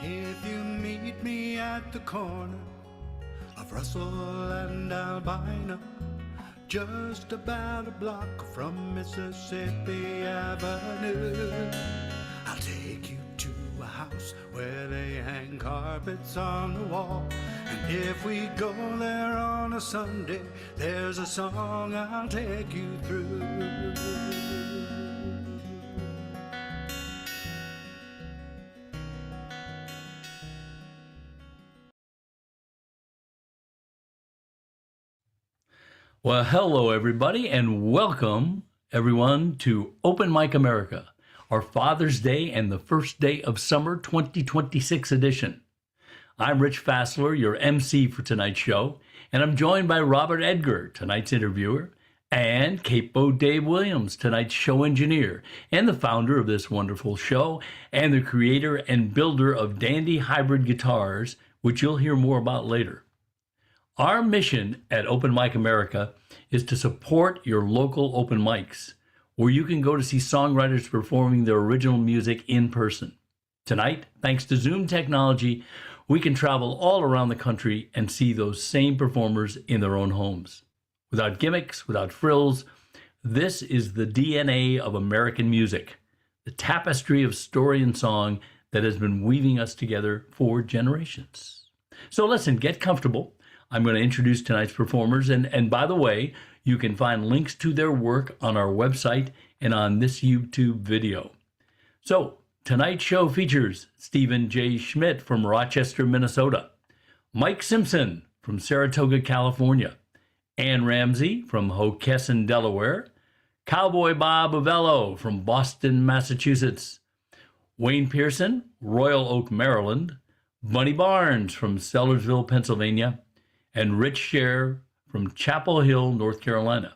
If you meet me at the corner of Russell and Albina, just about a block from Mississippi Avenue, I'll take you to a house where they hang carpets on the wall. And if we go there on a Sunday, there's a song I'll take you through. Well, hello, everybody, and welcome, everyone, to Open Mic America, our Father's Day and the first day of summer 2026 edition. I'm Rich Fassler, your MC for tonight's show, and I'm joined by Robert Edgar, tonight's interviewer, and Capo Dave Williams, tonight's show engineer, and the founder of this wonderful show, and the creator and builder of Dandy Hybrid Guitars, which you'll hear more about later. Our mission at Open Mic America is to support your local open mics, where you can go to see songwriters performing their original music in person. Tonight, thanks to Zoom technology, we can travel all around the country and see those same performers in their own homes. Without gimmicks, without frills, this is the DNA of American music, the tapestry of story and song that has been weaving us together for generations. So listen, get comfortable. I'm going to introduce tonight's performers, and by the way, you can find links to their work on our website and on this YouTube video. So, tonight's show features Stephen J. Schmidt from Rochester, Minnesota, Mike Simpson from Saratoga, California, Ann Ramsey from Hockessin, Delaware, Cowboy Bob Uvello from Boston, Massachusetts, Wayne Pearson, Royal Oak, Maryland, Bunny Barnes from Sellersville, Pennsylvania, and Rich Scher from Chapel Hill, North Carolina.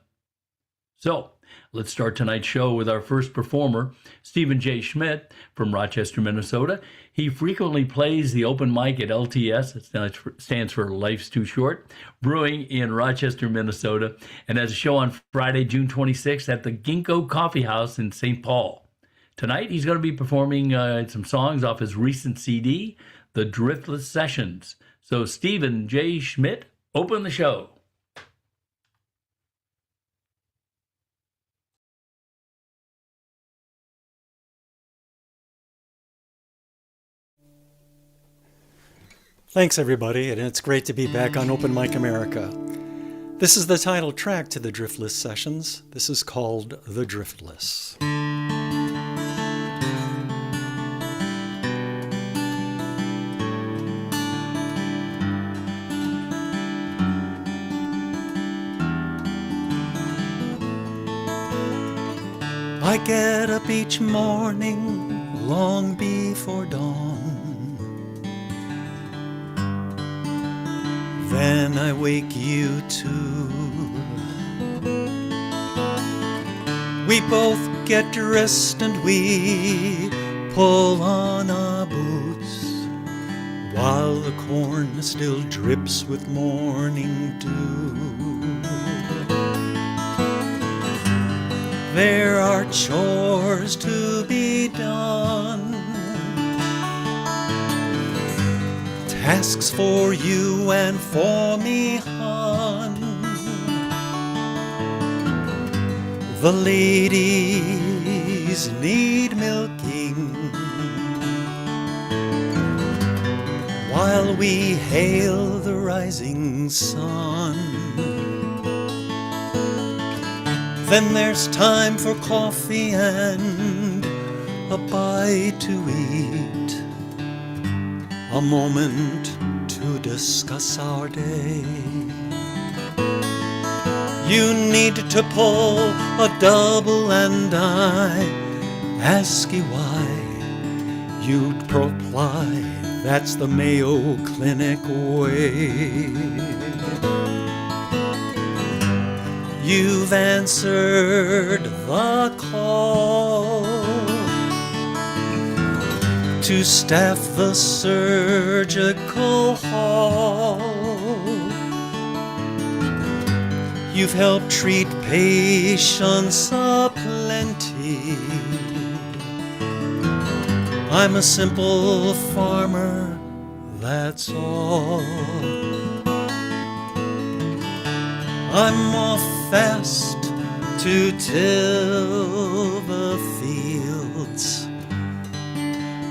So, let's start tonight's show with our first performer, Stephen J. Schmidt from Rochester, Minnesota. He frequently plays the open mic at LTS, it stands for Life's Too Short, Brewing in Rochester, Minnesota, and has a show on Friday, June 26th at the Ginkgo Coffee House in St. Paul. Tonight, he's going to be performing some songs off his recent CD, The Driftless Sessions. So, Stephen J. Schmidt, open the show. Thanks, everybody, and it's great to be back on Open Mic America. This is the title track to the Driftless Sessions. This is called The Driftless. I get up each morning long before dawn. Then I wake you too. We both get dressed and we pull on our boots, while the corn still drips with morning dew. There are chores to be done, tasks for you and for me, hon. The ladies need milking, while we hail the rising sun. Then there's time for coffee and a bite to eat, a moment to discuss our day. You need to pull a double and I ask you why. You'd reply, that's the Mayo Clinic way. You've answered the call to staff the surgical hall. You've helped treat patients aplenty, I'm a simple farmer, that's all. I'm off fast to till the fields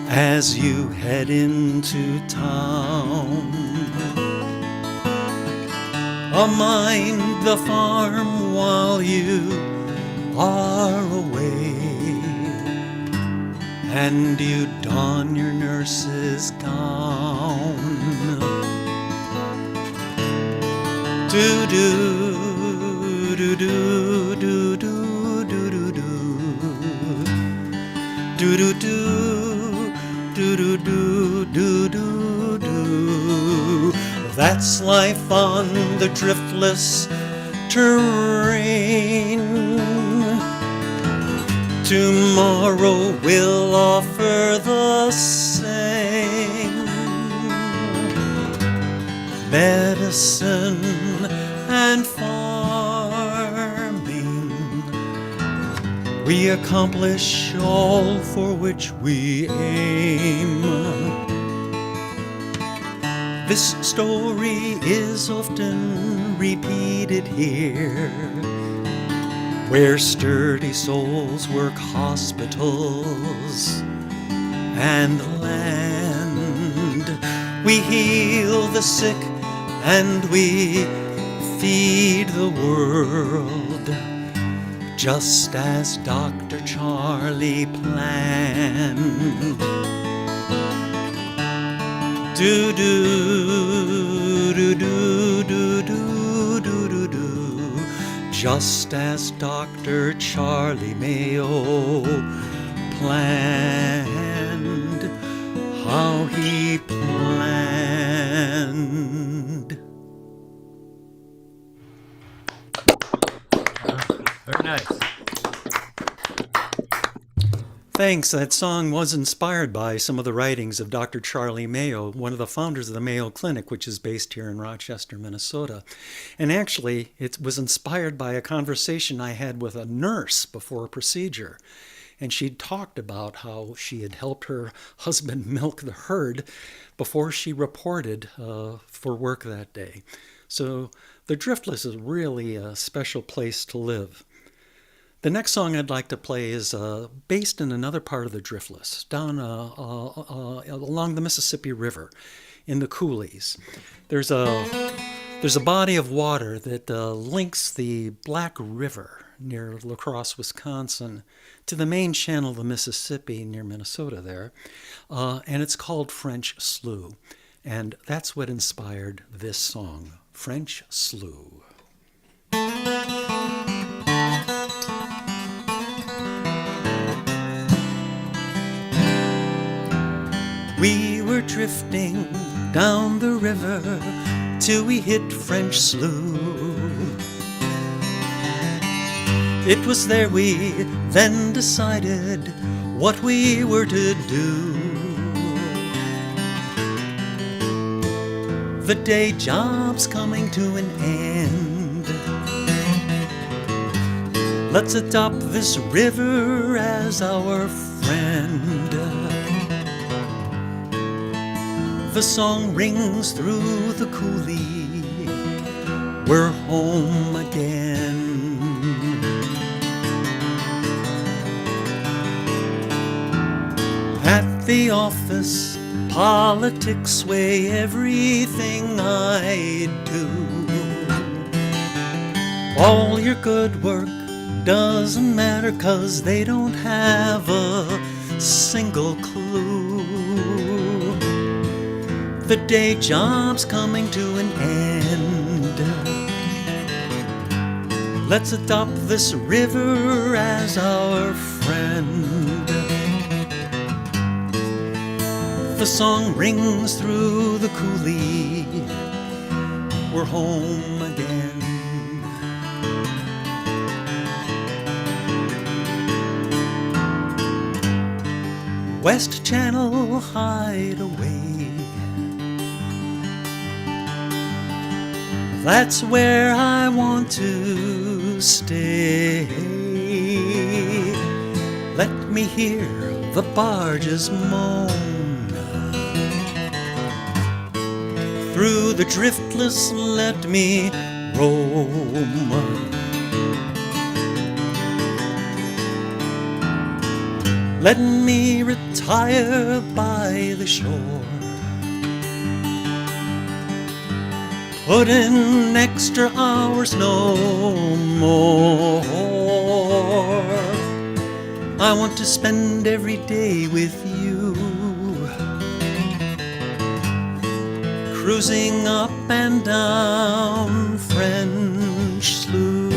as you head into town. I'll mind the farm while you are away, and you don your nurse's gown. Do-do, do-do, do-do, do-do-do, do-do-do, do-do-do, do-do-do. That's life on the driftless terrain. Tomorrow will offer the same medicine and farming. We accomplish all for which we aim. This story is often repeated here, where sturdy souls work hospitals and the land. We heal the sick and we feed the world, just as Dr. Charlie planned. Do-do, do-do, do-do, do-do-do, just as Dr. Charlie Mayo planned, how he planned. Very nice. Thanks. That song was inspired by some of the writings of Dr. Charlie Mayo, one of the founders of the Mayo Clinic, which is based here in Rochester, Minnesota. And actually, it was inspired by a conversation I had with a nurse before a procedure. And she'd talked about how she had helped her husband milk the herd before she reported for work that day. So the Driftless is really a special place to live. The next song I'd like to play is based in another part of the Driftless, down along the Mississippi River in the coulees. There's a body of water that links the Black River near La Crosse, Wisconsin, to the main channel of the Mississippi near Minnesota there, and it's called French Slough. And that's what inspired this song, French Slough. We were drifting down the river till we hit French Slough. It was there we then decided what we were to do. The day job's coming to an end. Let's adopt this river as our friend. The song rings through the coulee, we're home again. At the office, politics sway everything I do. All your good work doesn't matter 'cause they don't have a single clue. The day job's coming to an end. Let's adopt this river as our friend. The song rings through the coulee, we're home again. West Channel Hideaway, that's where I want to stay. Let me hear the barges moan. Through the driftless let me roam. Let me retire by the shore. Put in extra hours no more. I want to spend every day with you, cruising up and down French Slough.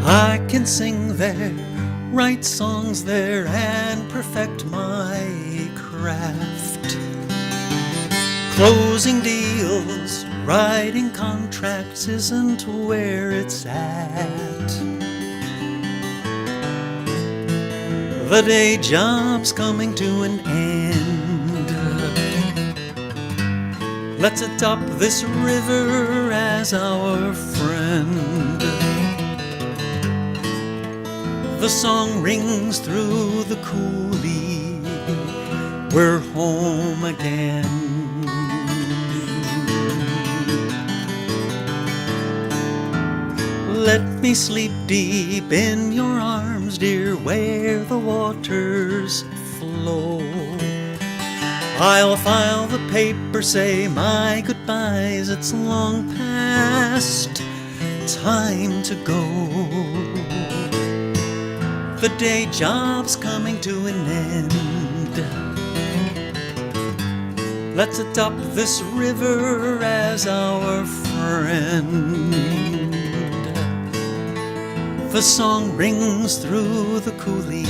I can sing there, write songs there, and perfect my craft. Closing deals, writing contracts isn't where it's at. The day job's coming to an end. Let's adopt this river as our friend. The song rings through the coulee, we're home again. Let me sleep deep in your arms, dear, where the waters flow. I'll file the paper, say my goodbyes, it's long past time to go. The day job's coming to an end. Let's adopt this river as our friend. The song rings through the coulee,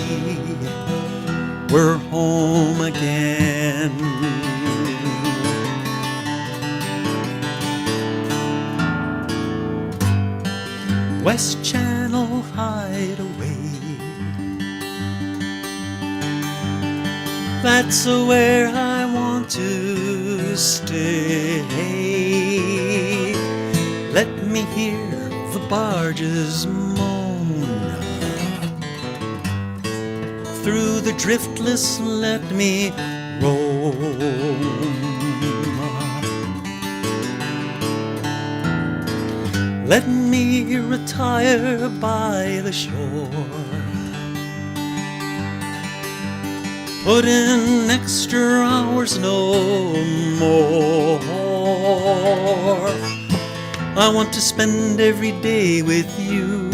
we're home again. West Channel Hideaway, that's where I want to stay. Let me hear the barges moan. Through the driftless let me roam. Let me retire by the shore. Put in extra hours no more. I want to spend every day with you,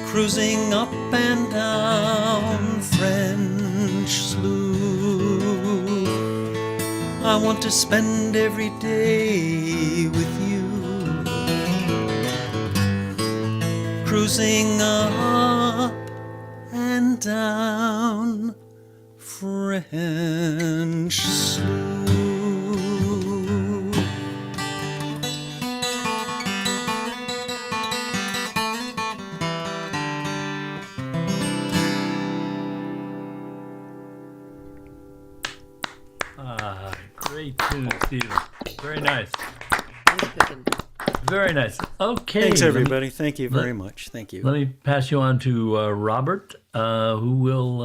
cruising up and down French Slough. I want to spend every day with you, cruising up and down French Slough. Great tune, Stephen. Very nice. Very nice. Okay. Thanks, everybody. Thank you very much. Thank you. Let me pass you on to Robert, who will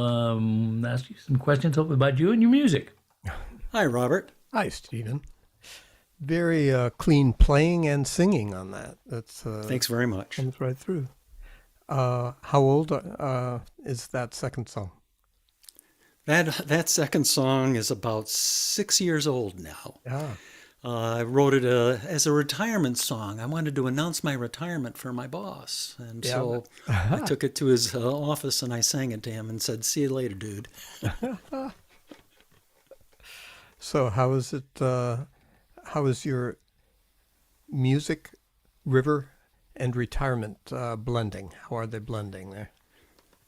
ask you some questions about you and your music. Hi, Robert. Hi, Stephen. Very clean playing and singing on that. That's Thanks very much. comes right through. How old is that second song? That second song is about 6 years old now. Yeah. I wrote it as a retirement song. I wanted to announce my retirement for my boss. And Yeah. so I took it to his office and I sang it to him and said, "See you later, dude." So how is it? How is your music, river, and retirement blending? How are they blending there?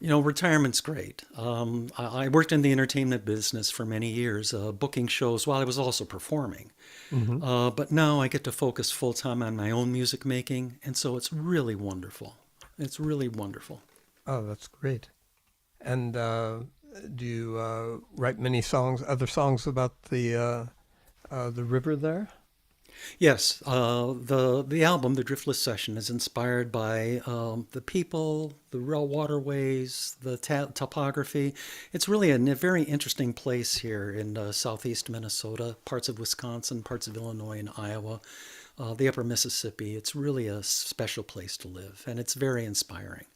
Retirement's great. I worked in the entertainment business for many years, booking shows while I was also performing. But now I get to focus full time on my own music making, and so it's really wonderful. It's really wonderful. Oh, that's great. And do you write many songs, other songs about the river there? Yes, the album, The Driftless Session, is inspired by the people, the rail waterways, the topography. It's really a very interesting place here in southeast Minnesota, parts of Wisconsin, parts of Illinois and Iowa, the upper Mississippi. It's really a special place to live, and it's very inspiring.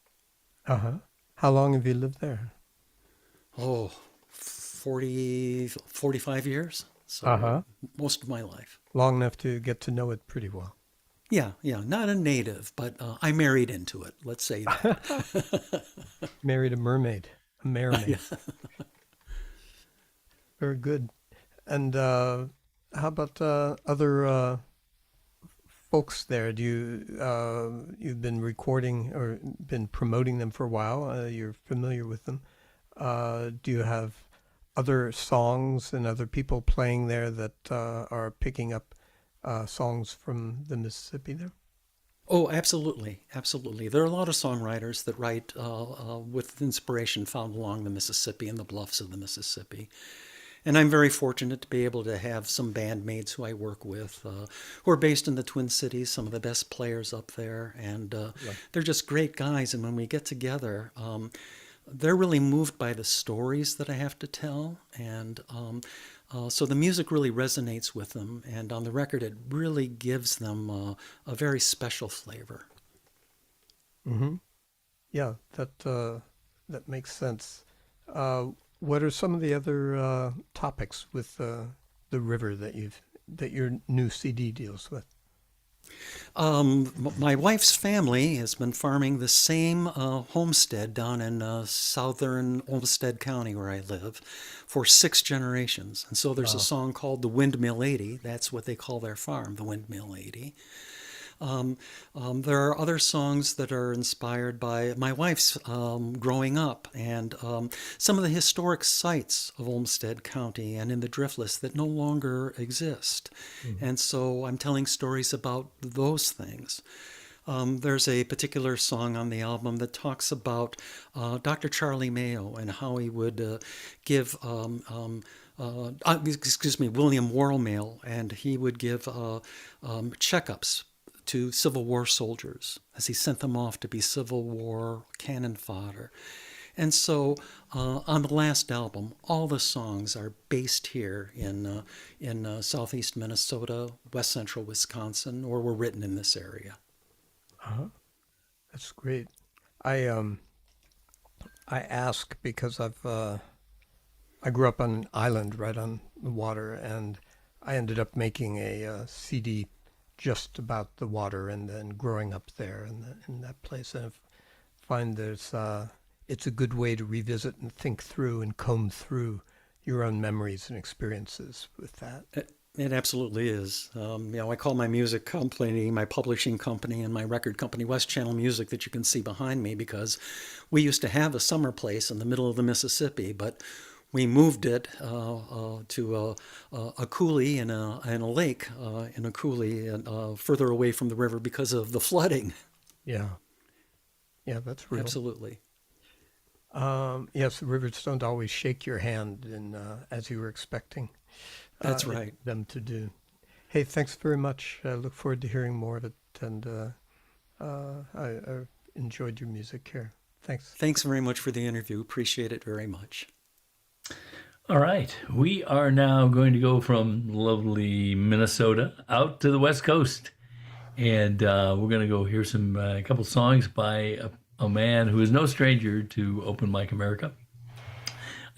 Uh-huh. How long have you lived there? Oh, 45 years. So Uh-huh. most of my life. Long enough to get to know it pretty well. Yeah, not a native, but I married into it. Let's say that. Married a mermaid, a mermaid. Very good. And how about other folks there? Do you've been recording or been promoting them for a while? You're familiar with them. Do you have other songs and other people playing there that are picking up songs from the Mississippi there? Oh, absolutely, absolutely. There are a lot of songwriters that write with inspiration found along the Mississippi and the bluffs of the Mississippi. And I'm very fortunate to be able to have some bandmates who I work with who are based in the Twin Cities, some of the best players up there. And they're just great guys. And when we get together, they're really moved by the stories that I have to tell. And so the music really resonates with them. And on the record, it really gives them a very special flavor. Mm-hmm. Yeah, that makes sense. What are some of the other topics with the river that your new CD deals with? My wife's family has been farming the same homestead down in southern Olmsted County where I live for 6 generations. And so there's a song called The Windmill 80. That's what they call their farm, The Windmill 80. There are other songs that are inspired by my wife's growing up and some of the historic sites of Olmsted County and in the Driftless that no longer exist. Mm-hmm. And so I'm telling stories about those things. There's a particular song on the album that talks about Dr. Charlie Mayo and how he would give William Worrell Mayo, and he would give checkups to Civil War soldiers as he sent them off to be Civil War cannon fodder. And so on the last album, all the songs are based here in southeast Minnesota, west central Wisconsin, or were written in this area. Uh-huh. That's great. I ask because I grew up on an island right on the water, and I ended up making a CD just about the water, and then growing up there in that place, and I find there's it's a good way to revisit and think through and comb through your own memories and experiences with that. It absolutely is. I call my music company, my publishing company, and my record company West Channel Music that you can see behind me, because we used to have a summer place in the middle of the Mississippi, but we moved it to a coulee and a lake in a coulee further away from the river because of the flooding. Yeah, that's real. Absolutely. Yes, the rivers don't always shake your hand as you were expecting. That's right. Them to do. Hey, thanks very much. I look forward to hearing more of it, and I enjoyed your music here. Thanks. Thanks very much for the interview. Appreciate it very much. All right. We are now going to go from lovely Minnesota out to the West Coast. And we're going to go hear a couple songs by a man who is no stranger to Open Mic America.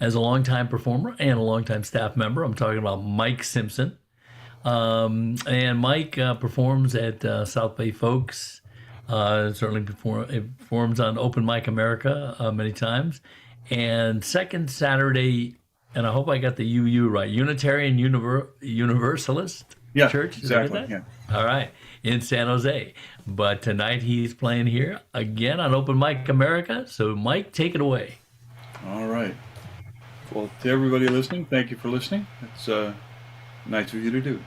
As a longtime performer and a longtime staff member, I'm talking about Mike Simpson. And Mike performs at South Bay Folks. Certainly performs on Open Mic America many times. And second Saturday, and I hope I got the UU right, Unitarian Universalist Yeah, Church. Is that exactly. right? Yeah. All right, in San Jose. But tonight he's playing here again on Open Mic America. So Mike, take it away. All right. Well, to everybody listening, thank you for listening. It's nice of you to do.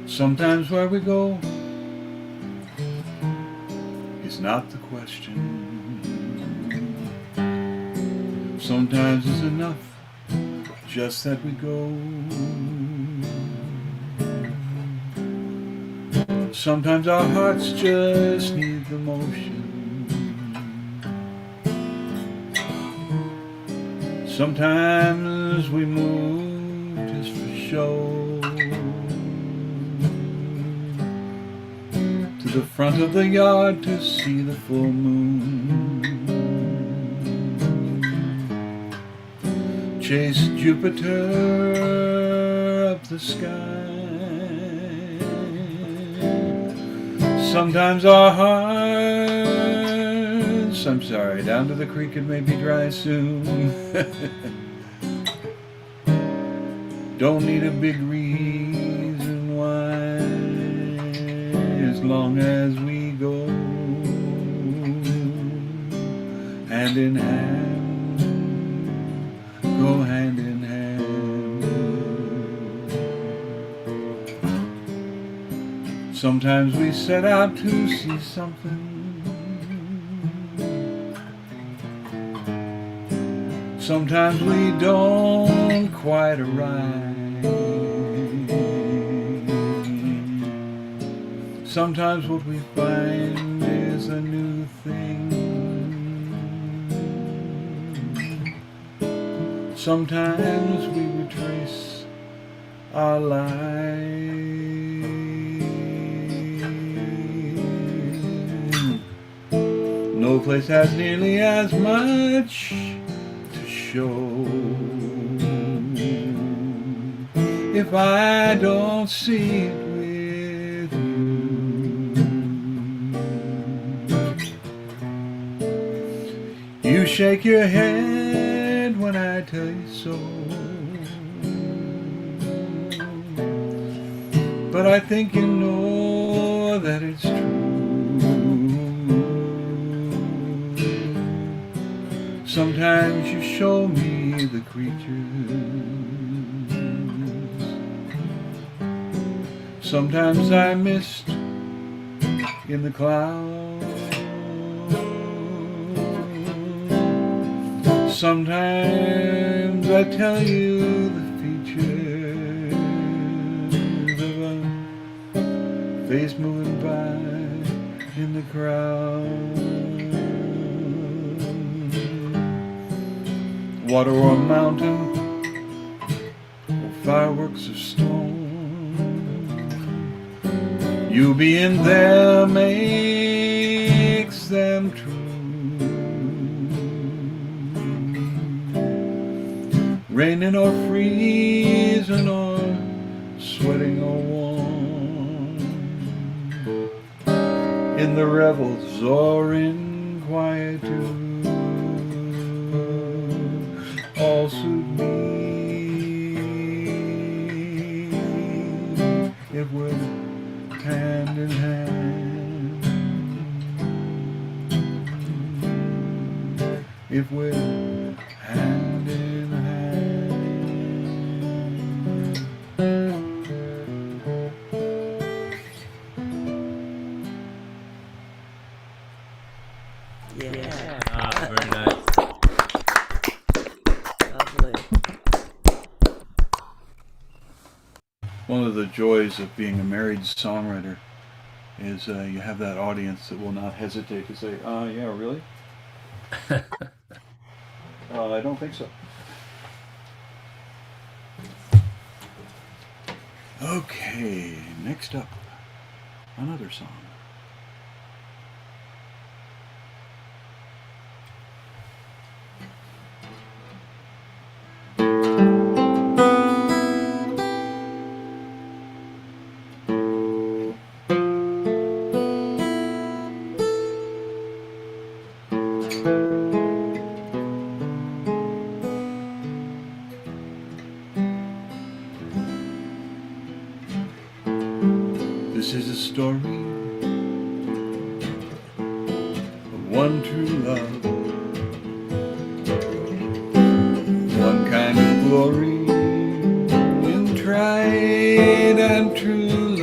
Sometimes where we go is not the question. Sometimes it's enough just that we go. Sometimes our hearts just need the motion. Sometimes we move just for show. To the front of the yard to see the full moon. Chase Jupiter up the sky. Sometimes our hearts, I'm sorry, down to the creek it may be dry soon. Don't need a big reason why, as long as we go hand in hand, go hand in hand. Sometimes we set out to see something. Sometimes we don't quite arrive. Sometimes what we find is a new thing. Sometimes we retrace our lives. No place has nearly as much to show. If I don't see it with you, you shake your head when I tell you so. But I think you know that it's true. Sometimes you show me the creatures. Sometimes I mist in the clouds. Sometimes I tell you the features of a face moving by in the crowd. Water or a mountain, or fireworks of stone. You being there makes them true. Raining or freezing or sweating or warm. In the revels or in quietude. All suit me if we're hand in hand. If we're hand in hand. Yeah. Ah, very nice. Lovely. One of the joys of being a married songwriter is you have that audience that will not hesitate to say, yeah, really? I don't think so. Okay, next up, another song. This is a story of one true love, one kind of glory in tried and true love.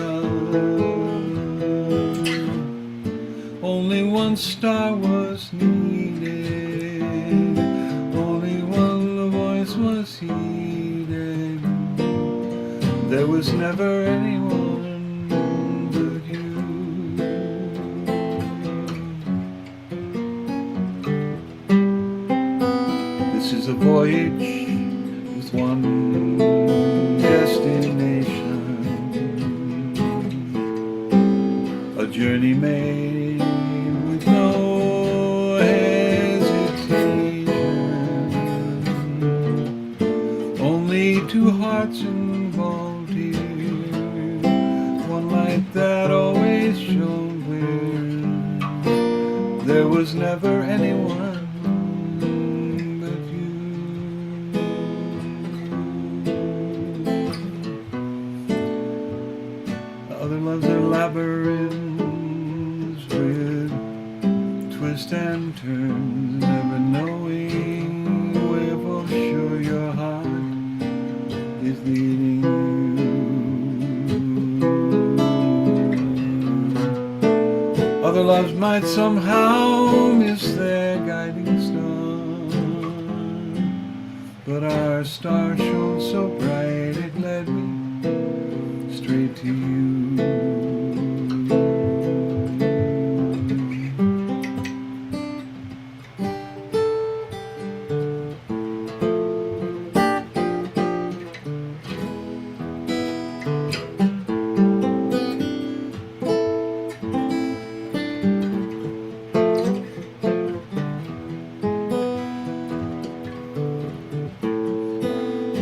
Only one star was needed, only one voice was heeded. There was never anyone but you. This is a voyage with one destination, a journey made with no hesitation. Only two hearts involved here, one light that always shone where there was never anyone but you. Other loves are labyrinths with twists and turns, never knowing where for sure your heart is leading you. Other loves might somehow miss their guiding star, but our star shone so bright it led me straight to you.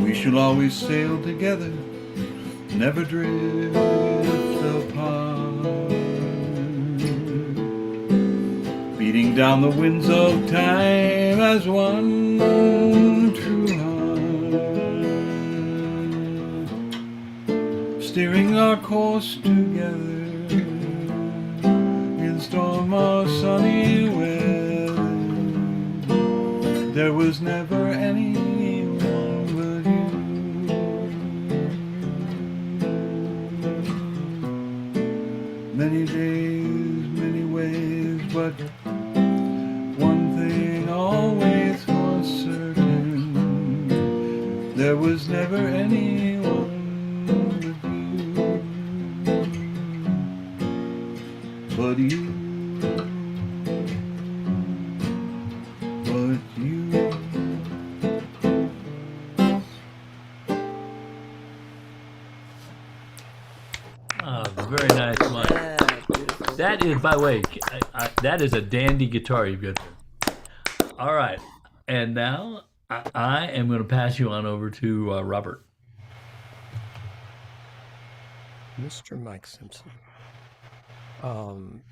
We shall always sail together, never drift apart, beating down the winds of time as one true heart, steering our course together in storm or sunny weather. There was never anyone but you. Many days, many ways, but one thing always was certain: there was never anyone but you. But you. Very nice, Mike. That is, by the way, that is a dandy guitar you've got there. All right, and now I am going to pass you on over to Robert. Mr. Mike Simpson.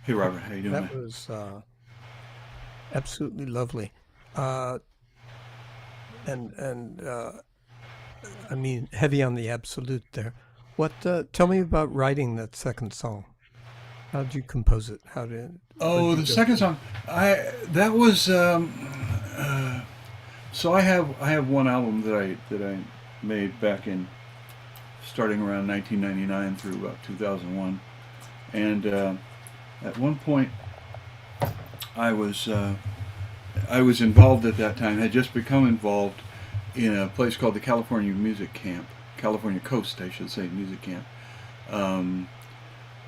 Hey Robert, how you doing? That was absolutely lovely. I mean, heavy on the absolute there. What? Tell me about writing that second song. How did you compose it? How did? Oh, the second song. That was. So I have one album that I made back in starting around 1999 through about 2001, and at one point I was involved at that time. Had just become involved in a place called the California Music Camp. California Coast, I should say, Music Camp,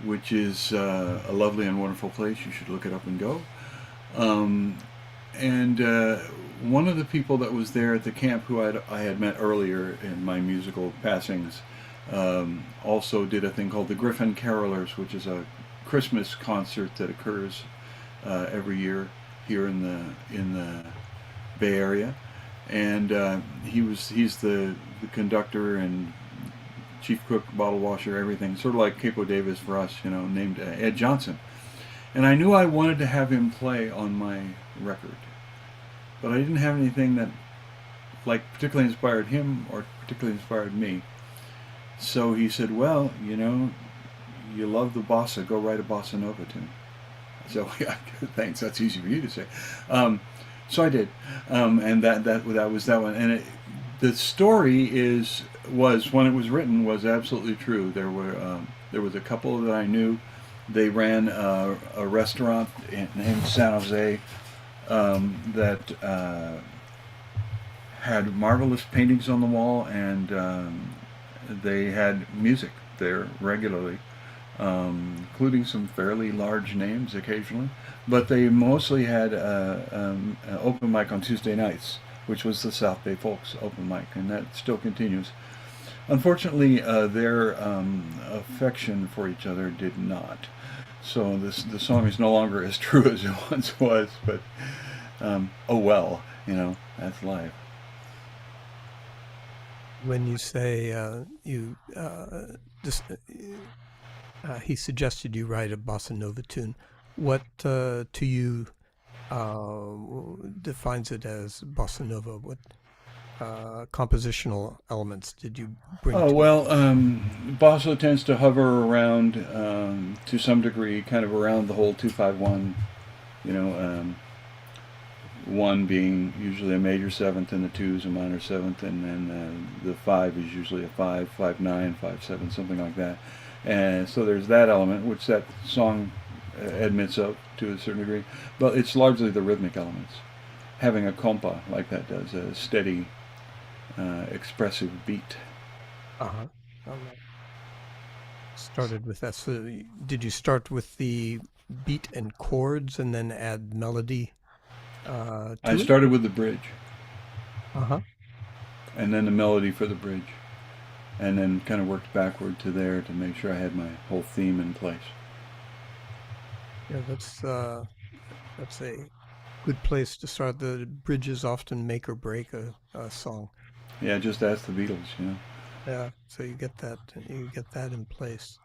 which is a lovely and wonderful place. You should look it up and go. And one of the people that was there at the camp, who I had met earlier in my musical passings, also did a thing called the Griffin Carolers, which is a Christmas concert that occurs every year here in the Bay Area. And he's the conductor and chief cook, bottle washer, everything, sort of like Capo Davis for us, named Ed Johnson. And I knew I wanted to have him play on my record. but I didn't have anything that like particularly inspired him or particularly inspired me. So he said, well, you know, you love the bossa, go write a bossa nova tune. So yeah, thanks. That's easy for you to say. So I did, and that was that one. And the story was when it was written was absolutely true. There was a couple that I knew. They ran a restaurant named San Jose that had marvelous paintings on the wall, and they had music there regularly, including some fairly large names occasionally. But they mostly had an open mic on Tuesday nights, which was the South Bay Folks open mic, and that still continues. Unfortunately, their affection for each other did not. So the song is no longer as true as it once was, but oh well, you know, that's life. When you say he suggested you write a bossa nova tune, what to you defines it as bossa nova? What compositional elements did you bring to Well, bossa tends to hover around to some degree, kind of around the whole 2-5-1, you know, one being usually a major seventh and the two is a minor seventh, and then the 5 is usually a 5-5-9, 5-7, something like that. And so there's that element, which that song admits of to a certain degree, but it's largely the rhythmic elements. Having a compa like that does, a steady, expressive beat. Uh-huh. Started with that. So did you start with the beat and chords and then add melody? I started with the bridge. Uh-huh. And then the melody for the bridge. And then kind of worked backward to there to make sure I had my whole theme in place. Yeah, that's a good place to start. The bridges often make or break a song. Yeah, just ask the Beatles, you know. Yeah, so you get that in place.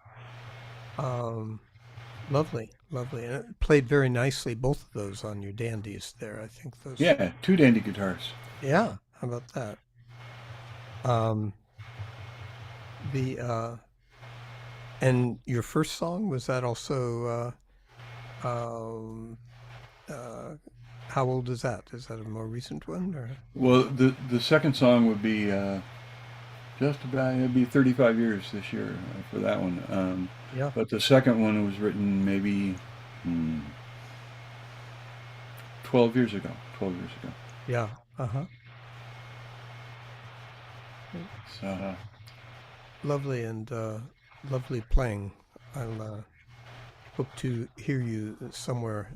Lovely. And it played very nicely, both of those on your dandies there. I think those. Yeah, 2 dandy guitars. Yeah, how about that? And your first song, was that also how old is that? Is that a more recent one, or? Well, the second song would be just about, it'd be 35 years this year for that one. Yeah. But the second one was written maybe 12 years ago. Yeah. Uh-huh. So, Lovely, and lovely playing. I'll hope to hear you somewhere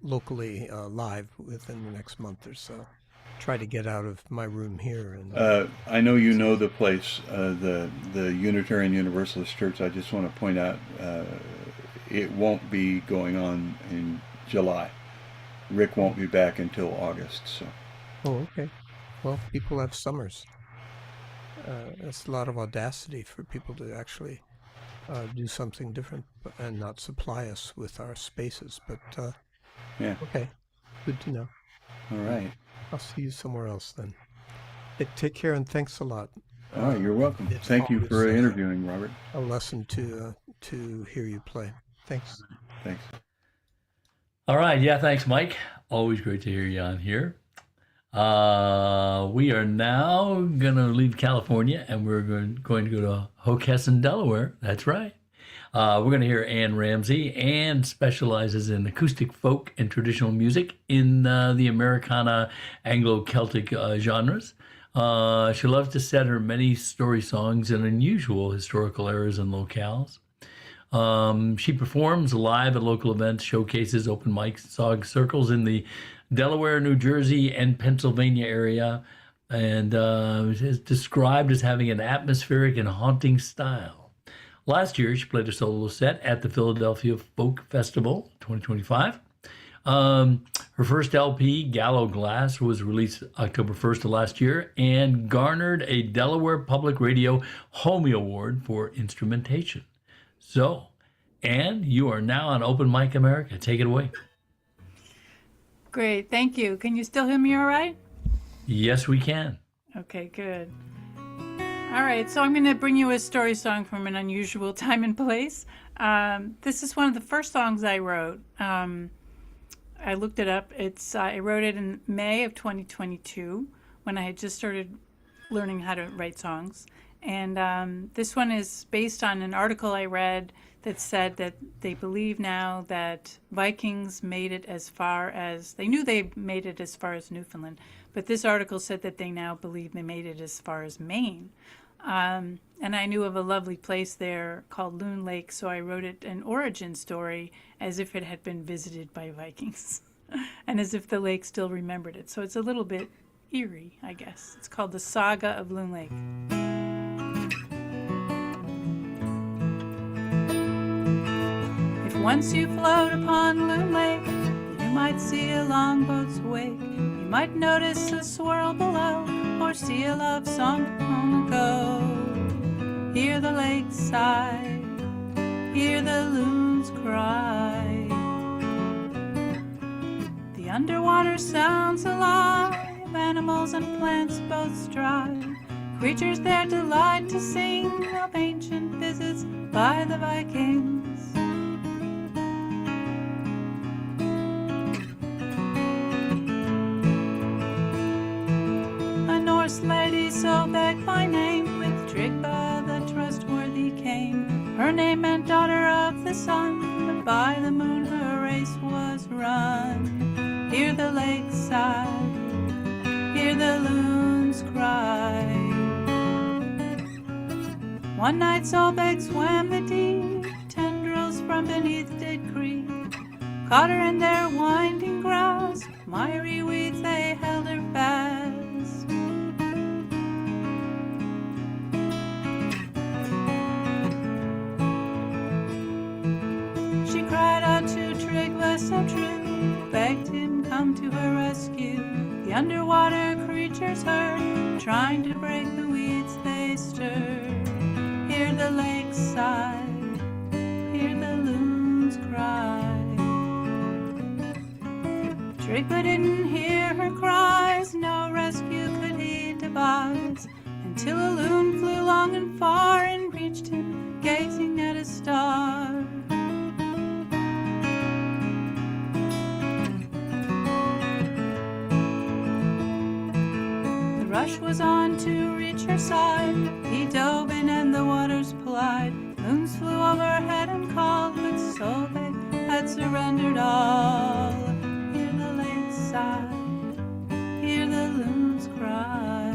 locally live within the next month or so. Try to get out of my room here. And I know you know the place, the Unitarian Universalist Church. I just want to point out it won't be going on in July. Rick won't be back until August. So. Oh, okay. Well, people have summers. It's a lot of audacity for people to actually do something different and not supply us with our spaces. But Yeah. Okay, good to know. All right. I'll see you somewhere else then. Take care, and thanks a lot. All right. You're welcome. It's Thank you always for interviewing, Robert. a lesson to hear you play. Thanks. Thanks. All right. Yeah, thanks, Mike. Always great to hear you on here. We are now going to leave California, and we're going to go to Hockessin, Delaware. That's right. We're going to hear Ann Ramsey. Ann specializes in acoustic folk and traditional music in the Americana Anglo-Celtic genres. She loves to set her many story songs in unusual historical eras and locales. She performs live at local events, showcases, open mics, song circles in the Delaware, New Jersey, and Pennsylvania area, and is described as having an atmospheric and haunting style. Last year, she played a solo set at the Philadelphia Folk Festival 2025. Her first LP, Gallow Glass, was released October 1st of last year and garnered a Delaware Public Radio Homie Award for instrumentation. So, Ann, you are now on Open Mic America. Take it away. Great, thank you. Can you still hear me all right? Yes, we can. Okay, good. All right, so I'm going to bring you a story song from an unusual time and place. This is one of the first songs I wrote. I looked it up. I wrote it in May of 2022 when I had just started learning how to write songs. And this one is based on an article I read that said that they believe now that Vikings made it as far as, they knew they made it as far as Newfoundland, but this article said that they now believe they made it as far as Maine. And I knew of a lovely place there called Loon Lake, so I wrote it an origin story as if it had been visited by Vikings and as if the lake still remembered it. So it's a little bit eerie, I guess. It's called The Saga of Loon Lake. If once you float upon Loon Lake, you might see a longboat's wake. You might notice a swirl below, or see a love song long ago. Hear the lake sigh, hear the loons cry. The underwater sounds alive, animals and plants both strive. Creatures there delight to sing of ancient visits by the Vikings. Lady Sobek by name, with Trigba the trustworthy came. Her name meant daughter of the sun, but by the moon her race was run. Hear the lake sigh, hear the loons cry. One night Sobek swam the deep, tendrils from beneath did creep. Caught her in their winding grasp, miry weeds they held her fast. So true, begged him come to her rescue. The underwater creatures heard, trying to break the weeds they stirred. Hear the lake sigh, hear the loons cry. Trigba didn't hear her cries, no rescue could he devise, until a loon flew long and far and reached him, gazing at a star. Rush was on to reach her side. He dove in and the waters plied. Loons flew overhead and called, but Sobek had surrendered all. Hear the lake sigh, hear the loons cry.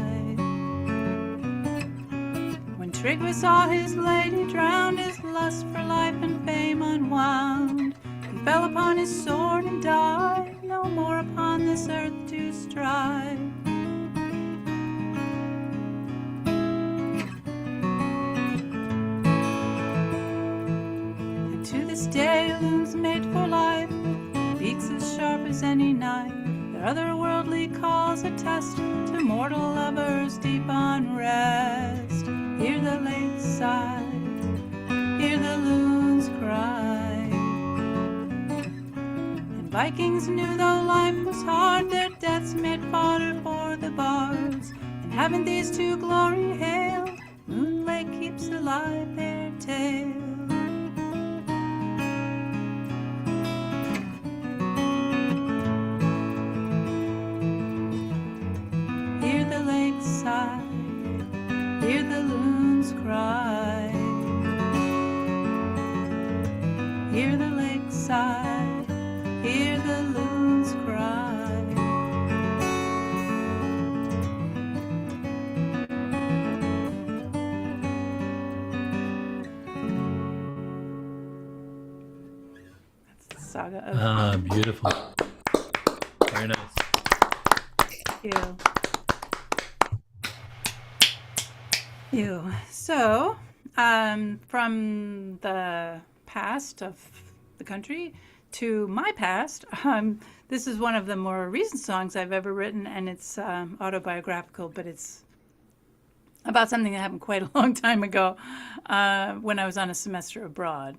When Trigva saw his lady drowned, his lust for life and fame unwound. He fell upon his sword and died, no more upon this earth to strive. Day loons made for life, beaks as sharp as any knife. Their otherworldly calls attest to mortal lovers' deep unrest. Hear the lake sigh, hear the loons cry. And Vikings knew though life was hard, their deaths made fodder for the bards. And haven't these two glory hailed? Loon Lake keeps alive their tale. Sigh, hear the loons cry. Hear the lake sigh, hear the loons cry. That's the saga of. Beautiful. Very nice. Thank you. So, from the past of the country to my past, this is one of the more recent songs I've ever written, and it's autobiographical, but it's about something that happened quite a long time ago when I was on a semester abroad,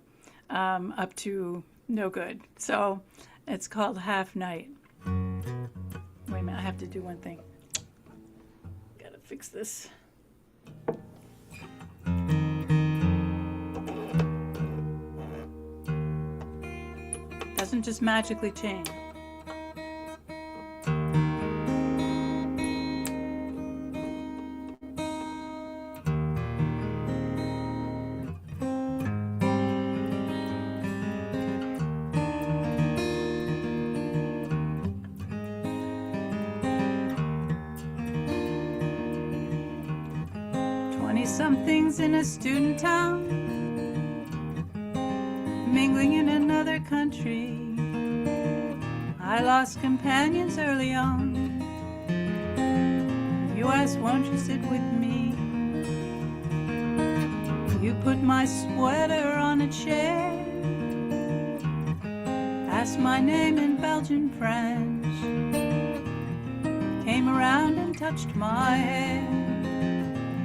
up to no good. So it's called Half Night. Wait a minute, I have to do one thing. Gotta fix this. Doesn't just magically change. Something's in a student town, mingling in another country. I lost companions early on. You asked, won't you sit with me? You put my sweater on a chair, asked my name in Belgian French, came around and touched my hair.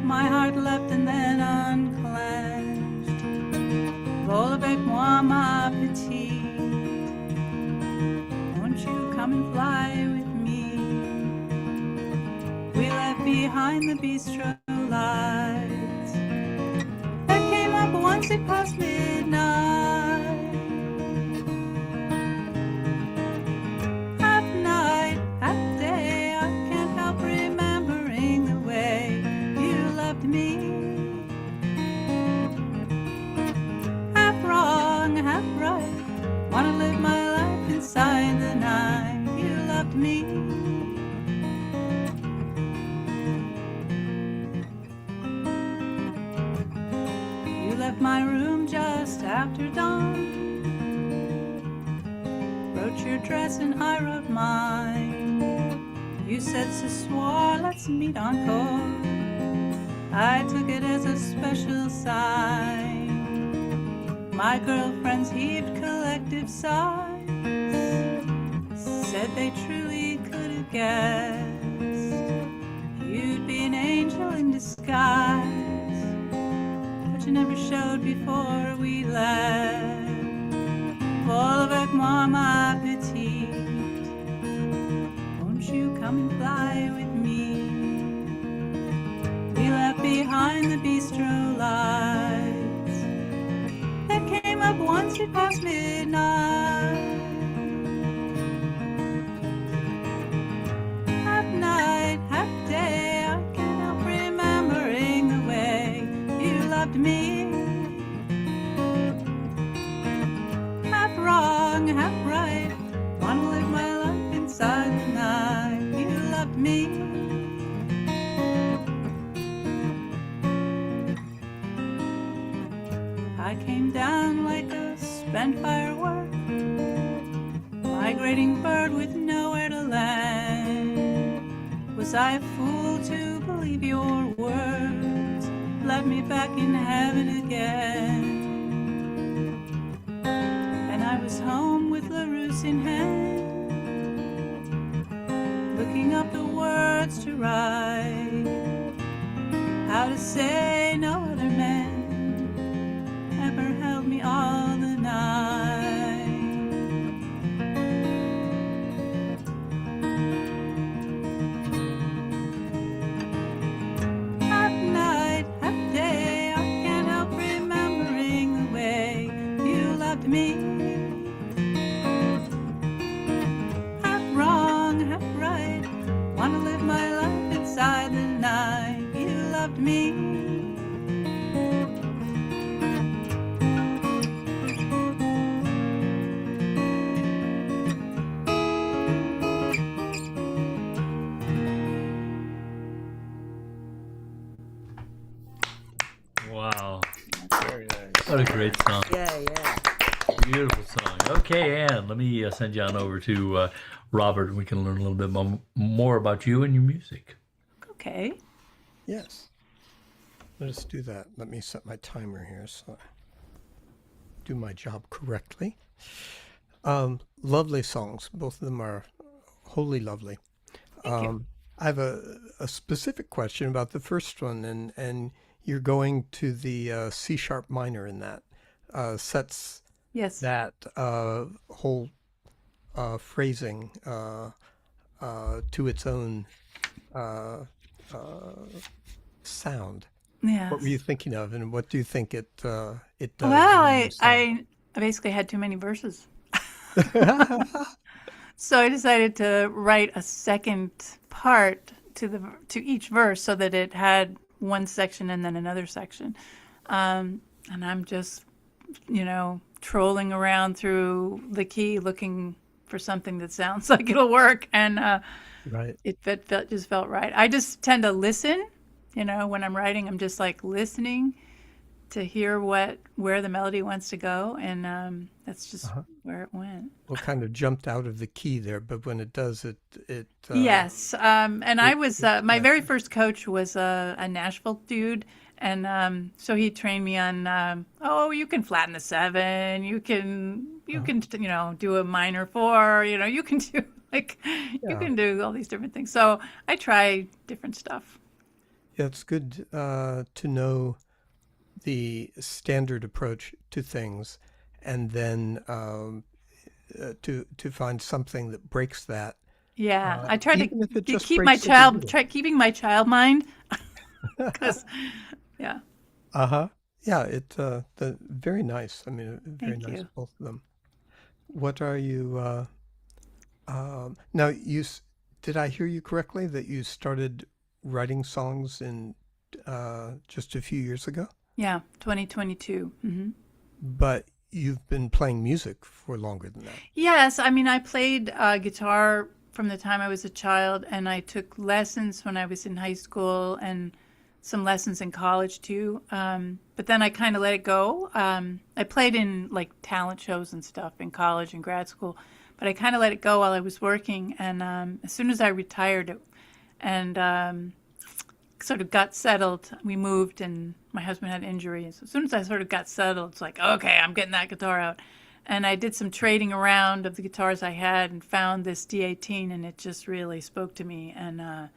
My heart leapt and then unclenched. Vol avec moi, ma petite. Won't you come and fly with me? We left behind the bistro lights that came up once it past midnight. Half night, half day, I can't help remembering the way loved me. Half wrong, half right, wanna live my life inside the night. You loved me. You left my room just after dawn, wrote your dress and I wrote mine. You said ce soir, let's meet encore. I took it as a special sign. My girlfriends heaved collective sighs, said they truly could have guessed you'd be an angel in disguise, but you never showed before we left. Vol avec moi, ma petite. Won't you come and fly with me? We left behind the bistro lights that came up once it past midnight. Half night, half day, I can't help remembering the way you loved me. Half wrong, half right, wanna live my life inside the night. You loved me. I came down like a spent firework, migrating bird with nowhere to land. Was I a fool to believe your words? Left me back in heaven again. And I was home with LaRousse in hand, looking up the words to write, how to say no other man ever held me all the night. Half night, half day, I can't help remembering the way you loved me. Half wrong, half right, wanna live my life inside the night. You loved me. Wow. Very nice. What a great song. Yeah, yeah. Beautiful song. Okay, Ann, let me send you on over to Robert. We can learn a little bit more about you and your music. Okay. Yes. Let us do that. Let me set my timer here so I do my job correctly. Lovely songs. Both of them are wholly lovely. Thank you. I have a specific question about the first one, and you're going to the C sharp minor in that. Sets Yes. that whole phrasing to its own sound. Yeah. What were you thinking of, and what do you think it does? Well, in your song? I basically had too many verses. So I decided to write a second part to each verse so that it had one section and then another section. And I'm just, trolling around through the key looking for something that sounds like it'll work. And Right. it just felt right. I just tend to listen, when I'm writing, I'm just like listening to hear where the melody wants to go. And that's just where it went. What kind of jumped out of the key there, but when it does, it Yes. And I was, my very first coach was a Nashville dude. And so he trained me on, you can flatten the 7, you can, do a minor 4, you can do you can do all these different things. So I try different stuff. Yeah, it's good to know the standard approach to things, and then to find something that breaks that. Yeah. I try even if it to just keep breaks it a little. keeping my child mind. 'Cause, yeah. Yeah, very nice. I mean, very Thank nice, you. both of them. What are you? Now, did I hear you correctly that you started writing songs in just a few years ago? Yeah. 2022. But you've been playing music for longer than that. Yes. I mean, I played guitar from the time I was a child, and I took lessons when I was in high school and some lessons in college too. But then I kind of let it go. I played in like talent shows and stuff in college and grad school, but I kind of let it go while I was working. And as soon as I retired and sort of got settled, we moved and my husband had injuries. As soon as I sort of got settled, it's like, okay, I'm getting that guitar out. And I did some trading around of the guitars I had and found this D18, and it just really spoke to me. And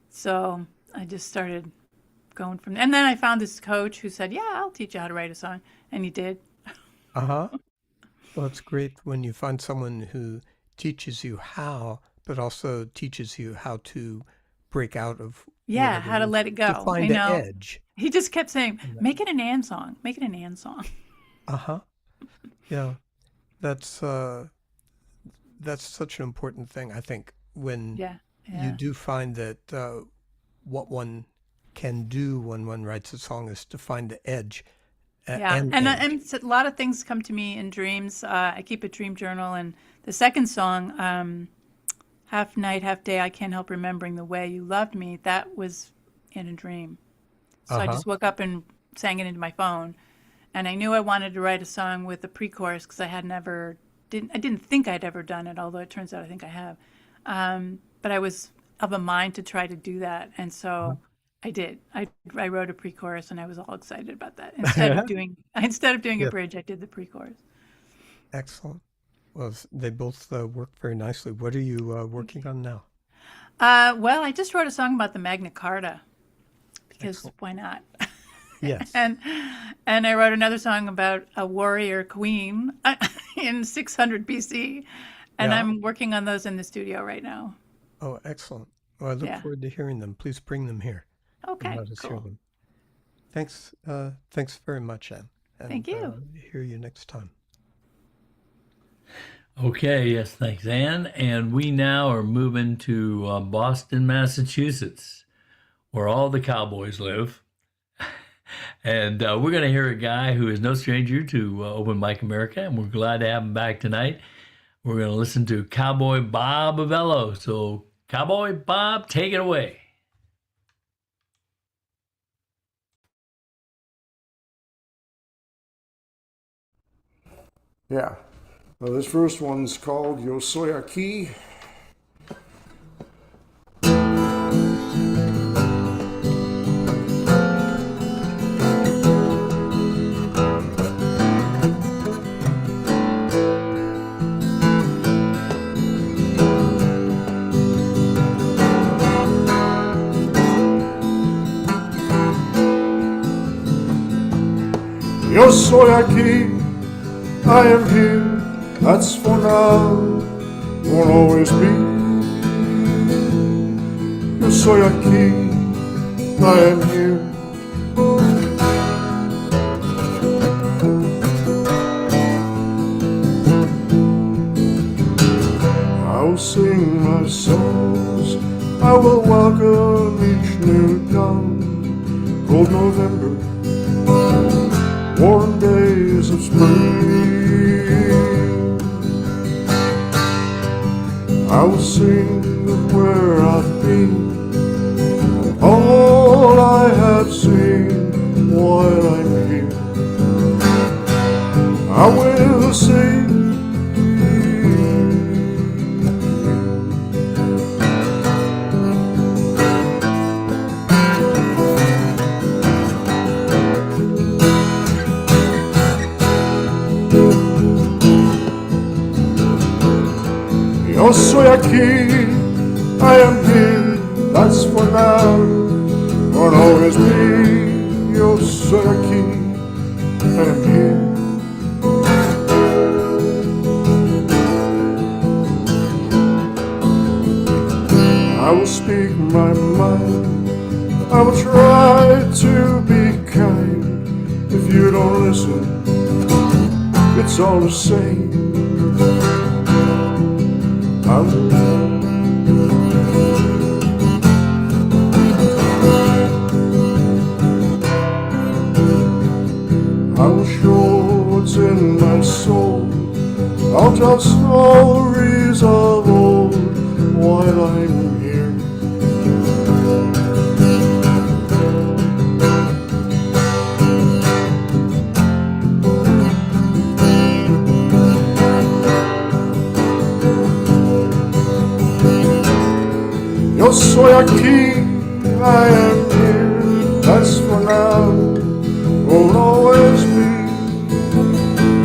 so I just started going from there. And then I found this coach who said, yeah, I'll teach you how to write a song. And he did. Well, it's great when you find someone who teaches you how, but also teaches you how to break out of Yeah, how to let it go. to find I an know. edge. He just kept saying, make it an and song. Make it an and song. Yeah, that's such an important thing, I think, when Yeah. you do find that what one can do when one writes a song is to find the edge. Yeah, and a lot of things come to me in dreams. I keep a dream journal, and the second song, Half Night, Half Day, I Can't Help Remembering the Way You Loved Me, that was in a dream. So I just woke up and sang it into my phone, and I knew I wanted to write a song with a pre-chorus because I didn't think I'd ever done it, although it turns out I think I have. But I was of a mind to try to do that, and so I did. I wrote a pre-chorus, and I was all excited about that. Instead of doing a bridge, I did the pre-chorus. Excellent. Well, they both work very nicely. What are you working on now? Well, I just wrote a song about the Magna Carta because why not? Yes. And I wrote another song about a warrior queen in 600 BC, and Yeah. I'm working on those in the studio right now. Oh, excellent. Well, I look Yeah. forward to hearing them. Please bring them here. Okay, And let us hear cool. them. Thanks very much, Anne. And, Thank you. Hear you next time. Okay, yes, thanks, Ann. And we now are moving to Boston, Massachusetts, where all the cowboys live. And we're going to hear a guy who is no stranger to Open Mic America, and we're glad to have him back tonight. We're going to listen to Cowboy Bob Uvello. So, Cowboy Bob, take it away. Yeah. Well, this first one's called Yo Soy Aquí. Yo soy aquí, I am here, that's for now, won't always be yo soy aquí, I am here. I'll sing my songs, I will welcome each new dawn. Cold November, warm days of spring. I will sing of where I've been, all I have seen while I'm here. I will sing. Yo soy aquí, I am here, that's for now, won't always be. Yo soy aquí, I am here. I will speak my mind, I will try to be kind. If you don't listen, it's all the same. I will show what's in my soul. I'll tell stories of old while I'm here. Yo soy aquí, I am here, that's for now, won't always be.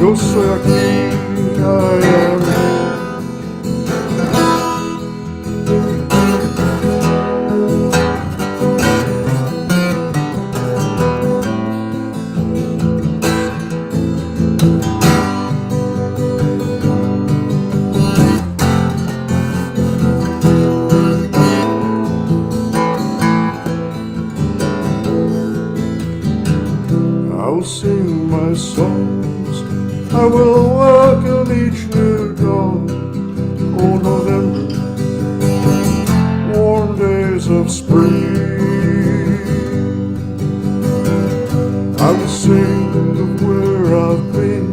Yo soy aquí, I am here. I'll sing my songs, I will welcome each new dawn. Cold November, warm days of spring. I will sing of where I've been,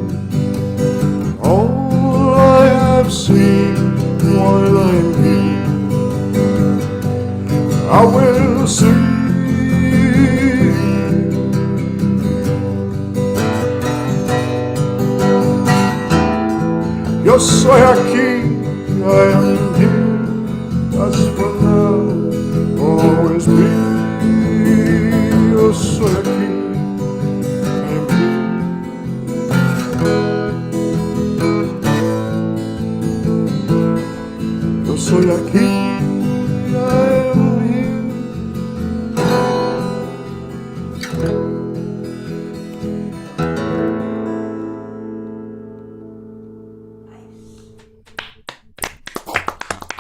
all I have seen while I'm here. I will sing. Yo soy aquí, I am here, that's for now, will always be. Yo soy aquí, I am here. Yo soy aquí, I am here.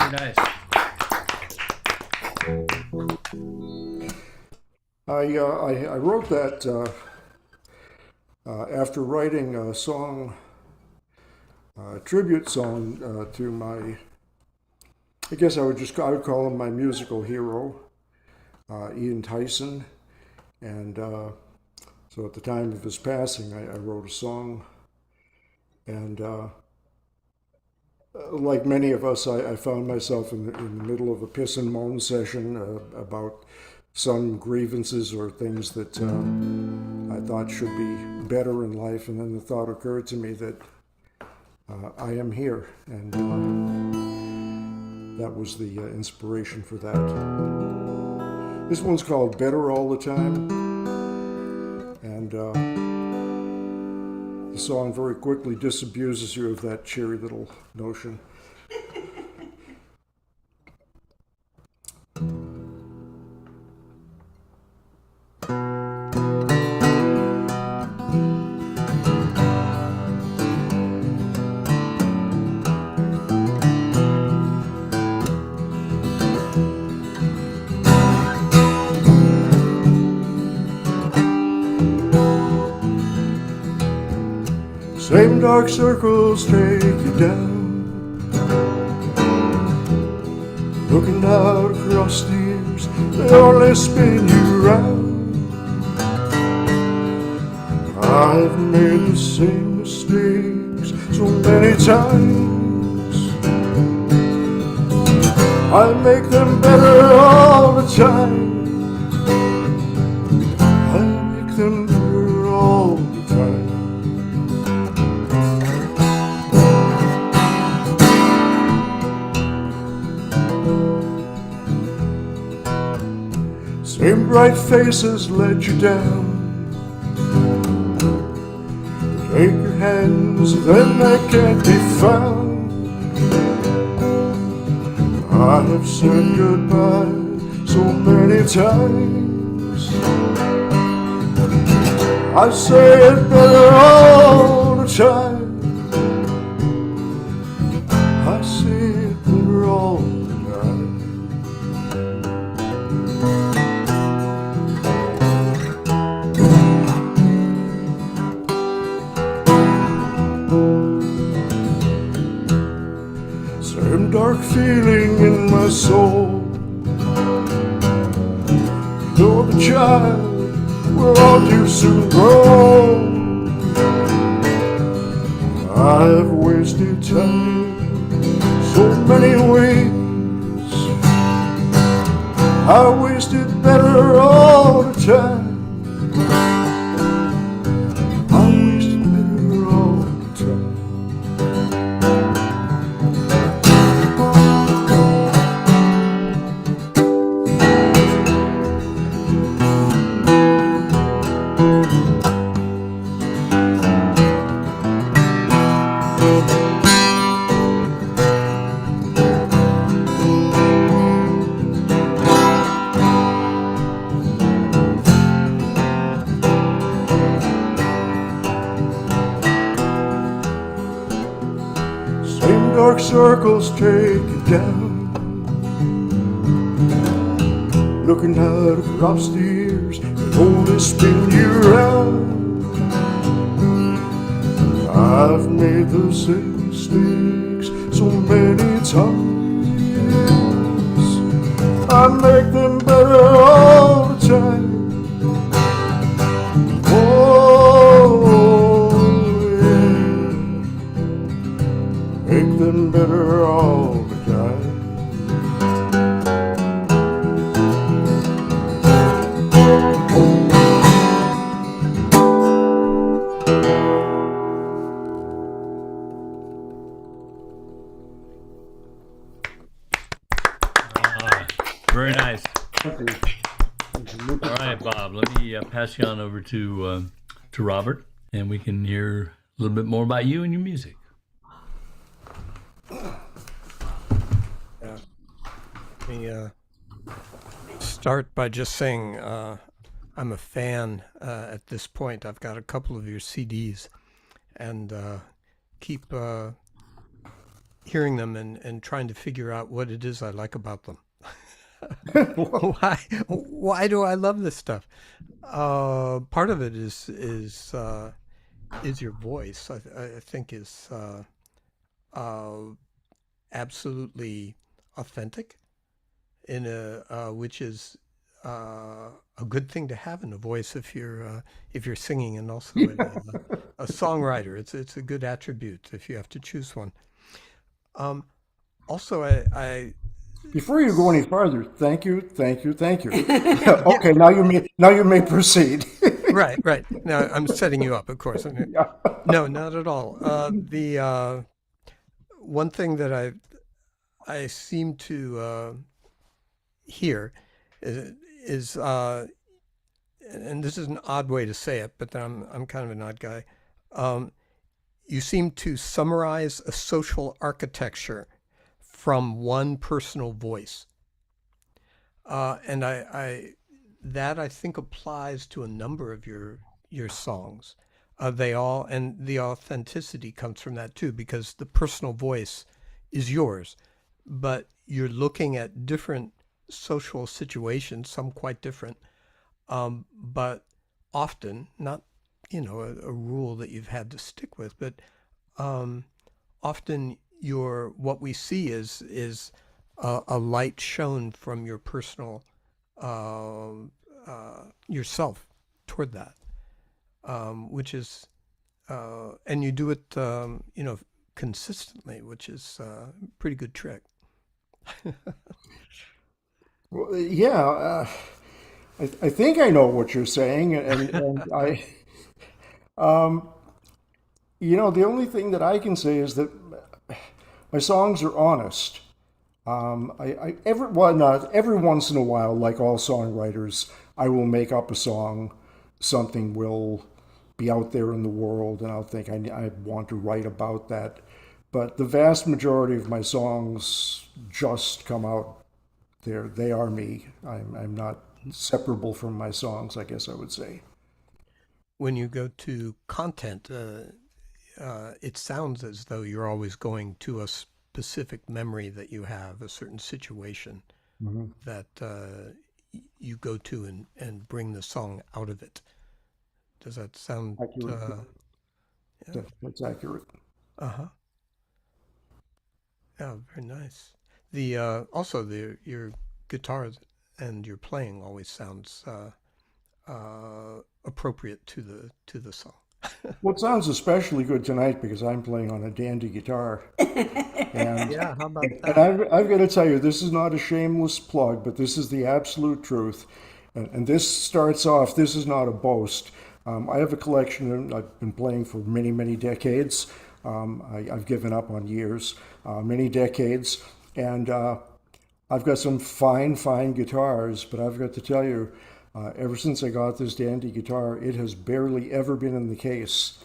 Nice. I wrote that after writing a song, a tribute song to my, I guess I would call him my musical hero, Ian Tyson. And so at the time of his passing, I wrote a song. And like many of us, I found myself in the middle of a piss and moan session about some grievances or things that I thought should be better in life. And then the thought occurred to me that I am here. And that was the inspiration for that. This one's called Better All the Time. And the song very quickly disabuses you of that cheery little notion. Same dark circles take you down. Looking out across the years, they only spin you round. I've made the same mistakes so many times. I make them better all the time. I make them better all the time. Same bright faces let you down. Take your hands, then they can't be found. I have said goodbye so many times. I say it better all the time. I say it better all the time. Same dark feeling in my soul. You're the child we're all too soon grown. I've wasted time so many ways. I wasted better all the time. I wasted better all the time. Dark circles take you down. Looking out across the years, they only spin you round. I've made the same mistakes so many times. I make them better all the time. Make them better all the time. Very nice. All right, Bob, let me pass you on over to Robert, and we can hear a little bit more about you and your music. Let me start by just saying I'm a fan at this point. I've got a couple of your CDs and keep hearing them and trying to figure out what it is I like about them. Why do I love this stuff? Part of it is your voice. I think is absolutely authentic, in a which is a good thing to have in a voice if you're singing and also a songwriter. It's a good attribute if you have to choose one. Also, I before you go any farther, thank you. Okay, now you may proceed. right. Now I'm setting you up, of course. No, not at all. The one thing that I seem to hear is and this is an odd way to say it, but I'm kind of an odd guy. You seem to summarize a social architecture from one personal voice, and I think applies to a number of your songs. They all, and the authenticity comes from that too, because the personal voice is yours, but you're looking at different social situations, some quite different, but often, not a rule that you've had to stick with, but often what we see is a light shown from your personal yourself toward that, which is and you do it consistently, which is a pretty good trick. Well, yeah, I think I know what you're saying, and I, the only thing that I can say is that my songs are honest. Not every once in a while, like all songwriters, I will make up a song, something will be out there in the world, and I'll think I want to write about that. But the vast majority of my songs just come out there. They are me. I'm not separable from my songs, I guess I would say. When you go to content, it sounds as though you're always going to a specific memory that you have, a certain situation that you go to and bring the song out of it. Does that sound Accurate. Yeah. That's accurate. Uh-huh. Yeah, very nice. Your guitar and your playing always sounds appropriate to the song. Well, it sounds especially good tonight because I'm playing on a dandy guitar. And, Yeah, how about and that? I've got to tell you, this is not a shameless plug, but this is the absolute truth. And this starts off, this is not a boast. I have a collection, and I've been playing for many, many decades. I've given up on years, many decades. And I've got some fine, fine guitars, but I've got to tell you, ever since I got this dandy guitar, it has barely ever been in the case.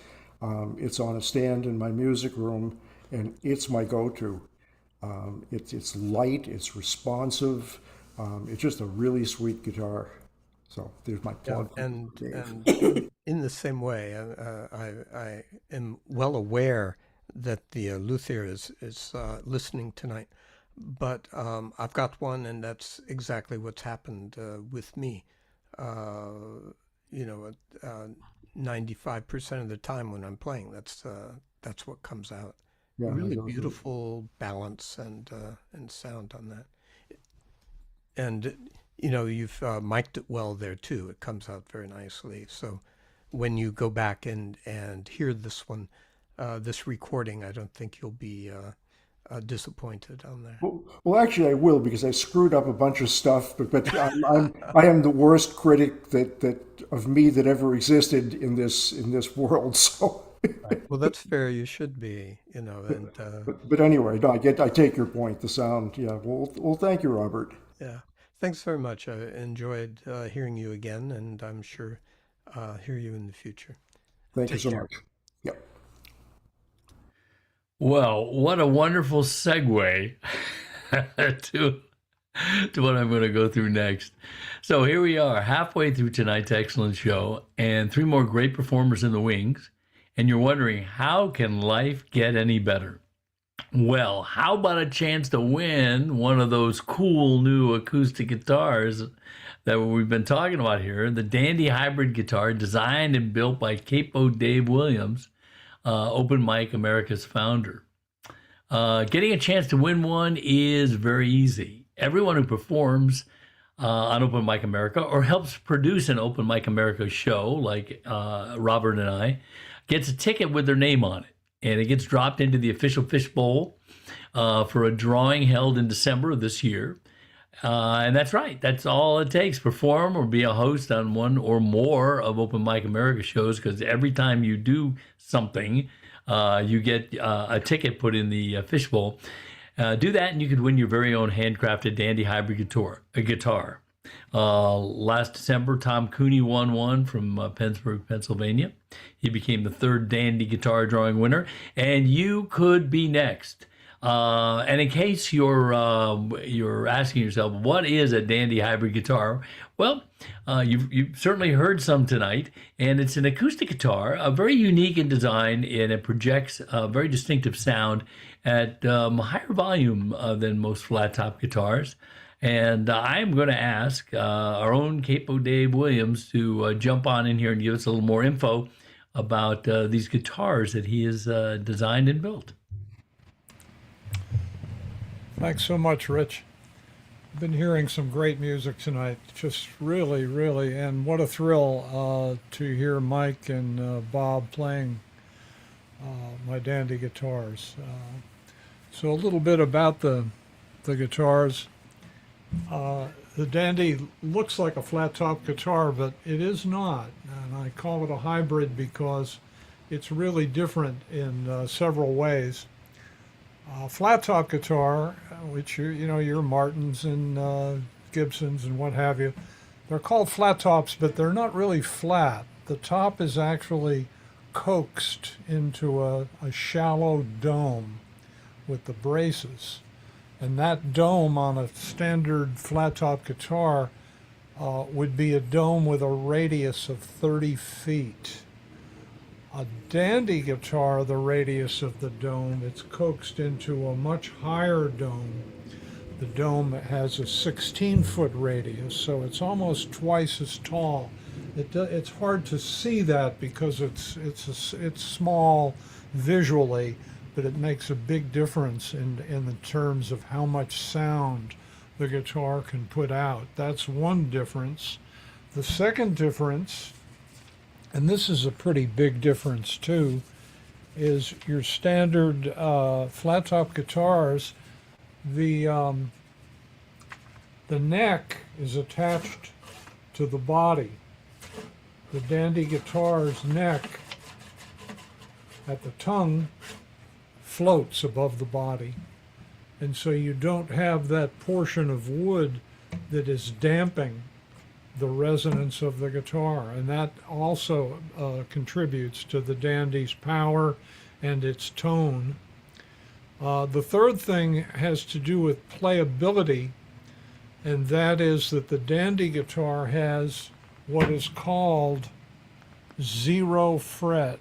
It's on a stand in my music room, and it's my go-to. It's light, it's responsive. It's just a really sweet guitar. So there's my Yeah, plug. and Dave. in the same way, I am well aware that the luthier is listening tonight, but I've got one, and that's exactly what's happened with me. 95% of the time when I'm playing, that's what comes out. Yeah, I Really go through. beautiful balance and sound on that. And you've mic'd it well there too. It comes out very nicely. So when you go back and hear this one, this recording, I don't think you'll be disappointed on there. Well, actually, I will because I screwed up a bunch of stuff. But I am the worst critic that of me that ever existed in this world. So, Right. Well, that's fair. You should be, and but anyway, no, I take your point. The sound, yeah. Well, thank you, Robert. yeah. Thanks very much. I enjoyed hearing you again, and I'm sure hear you in the future. Thank you Take so care. much. Yep. Well, what a wonderful segue to what I'm going to go through next. So here we are, halfway through tonight's excellent show, and three more great performers in the wings. And you're wondering, how can life get any better? Well, how about a chance to win one of those cool new acoustic guitars that we've been talking about here? The Dandy Hybrid guitar, designed and built by Capo Dave Williams, Open Mic America's founder. Getting a chance to win one is very easy. Everyone who performs on Open Mic America or helps produce an Open Mic America show, like Robert and I, gets a ticket with their name on it. And it gets dropped into the official fishbowl for a drawing held in December of this year. And that's right. That's all it takes. Perform or be a host on one or more of Open Mic America shows, because every time you do something, you get a ticket put in the fishbowl. Do that, and you could win your very own handcrafted Dandy Hybrid guitar. Last December, Tom Cooney won one from Pennsburg, Pennsylvania. He became the third Dandy guitar drawing winner, and you could be next. And in case you're asking yourself, what is a Dandy Hybrid guitar? Well, you've certainly heard some tonight, and it's an acoustic guitar, very unique in design, and it projects a very distinctive sound at higher volume than most flat top guitars. And I'm going to ask our own Capo Dave Williams to jump on in here and give us a little more info about these guitars that he has designed and built. Thanks so much, Rich. I've been hearing some great music tonight. Just really, really, and what a thrill to hear Mike and Bob playing my Dandy guitars. So a little bit about the guitars. The Dandy looks like a flat top guitar, but it is not. And I call it a hybrid because it's really different in several ways. Flat top guitar, which your Martins and Gibsons and what have you, they're called flat tops, but they're not really flat. The top is actually coaxed into a shallow dome with the braces. And that dome on a standard flat top guitar would be a dome with a radius of 30 feet. A Dandy guitar, the radius of the dome, it's coaxed into a much higher dome. The dome has a 16-foot radius, so it's almost twice as tall. It's hard to see that because it's small visually, but it makes a big difference in the terms of how much sound the guitar can put out. That's one difference. The second difference, and this is a pretty big difference too, is your standard flat top guitars, the neck is attached to the body. The Dandy guitar's neck at the tongue floats above the body, and so you don't have that portion of wood that is damping the resonance of the guitar, and that also contributes to the Dandy's power and its tone. The third thing has to do with playability, and that is that the Dandy guitar has what is called 0 fret.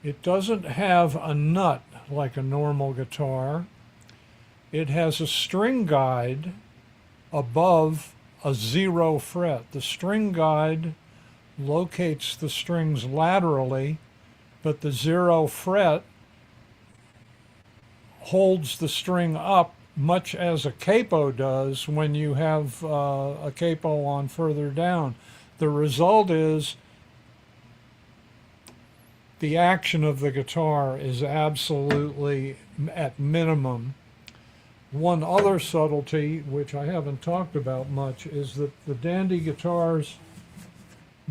It doesn't have a nut like a normal guitar. It has a string guide above a 0 fret. The string guide locates the strings laterally, but the 0 fret holds the string up much as a capo does when you have a capo on further down. The result is the action of the guitar is absolutely at minimum. One other subtlety, which I haven't talked about much, is that the Dandy guitars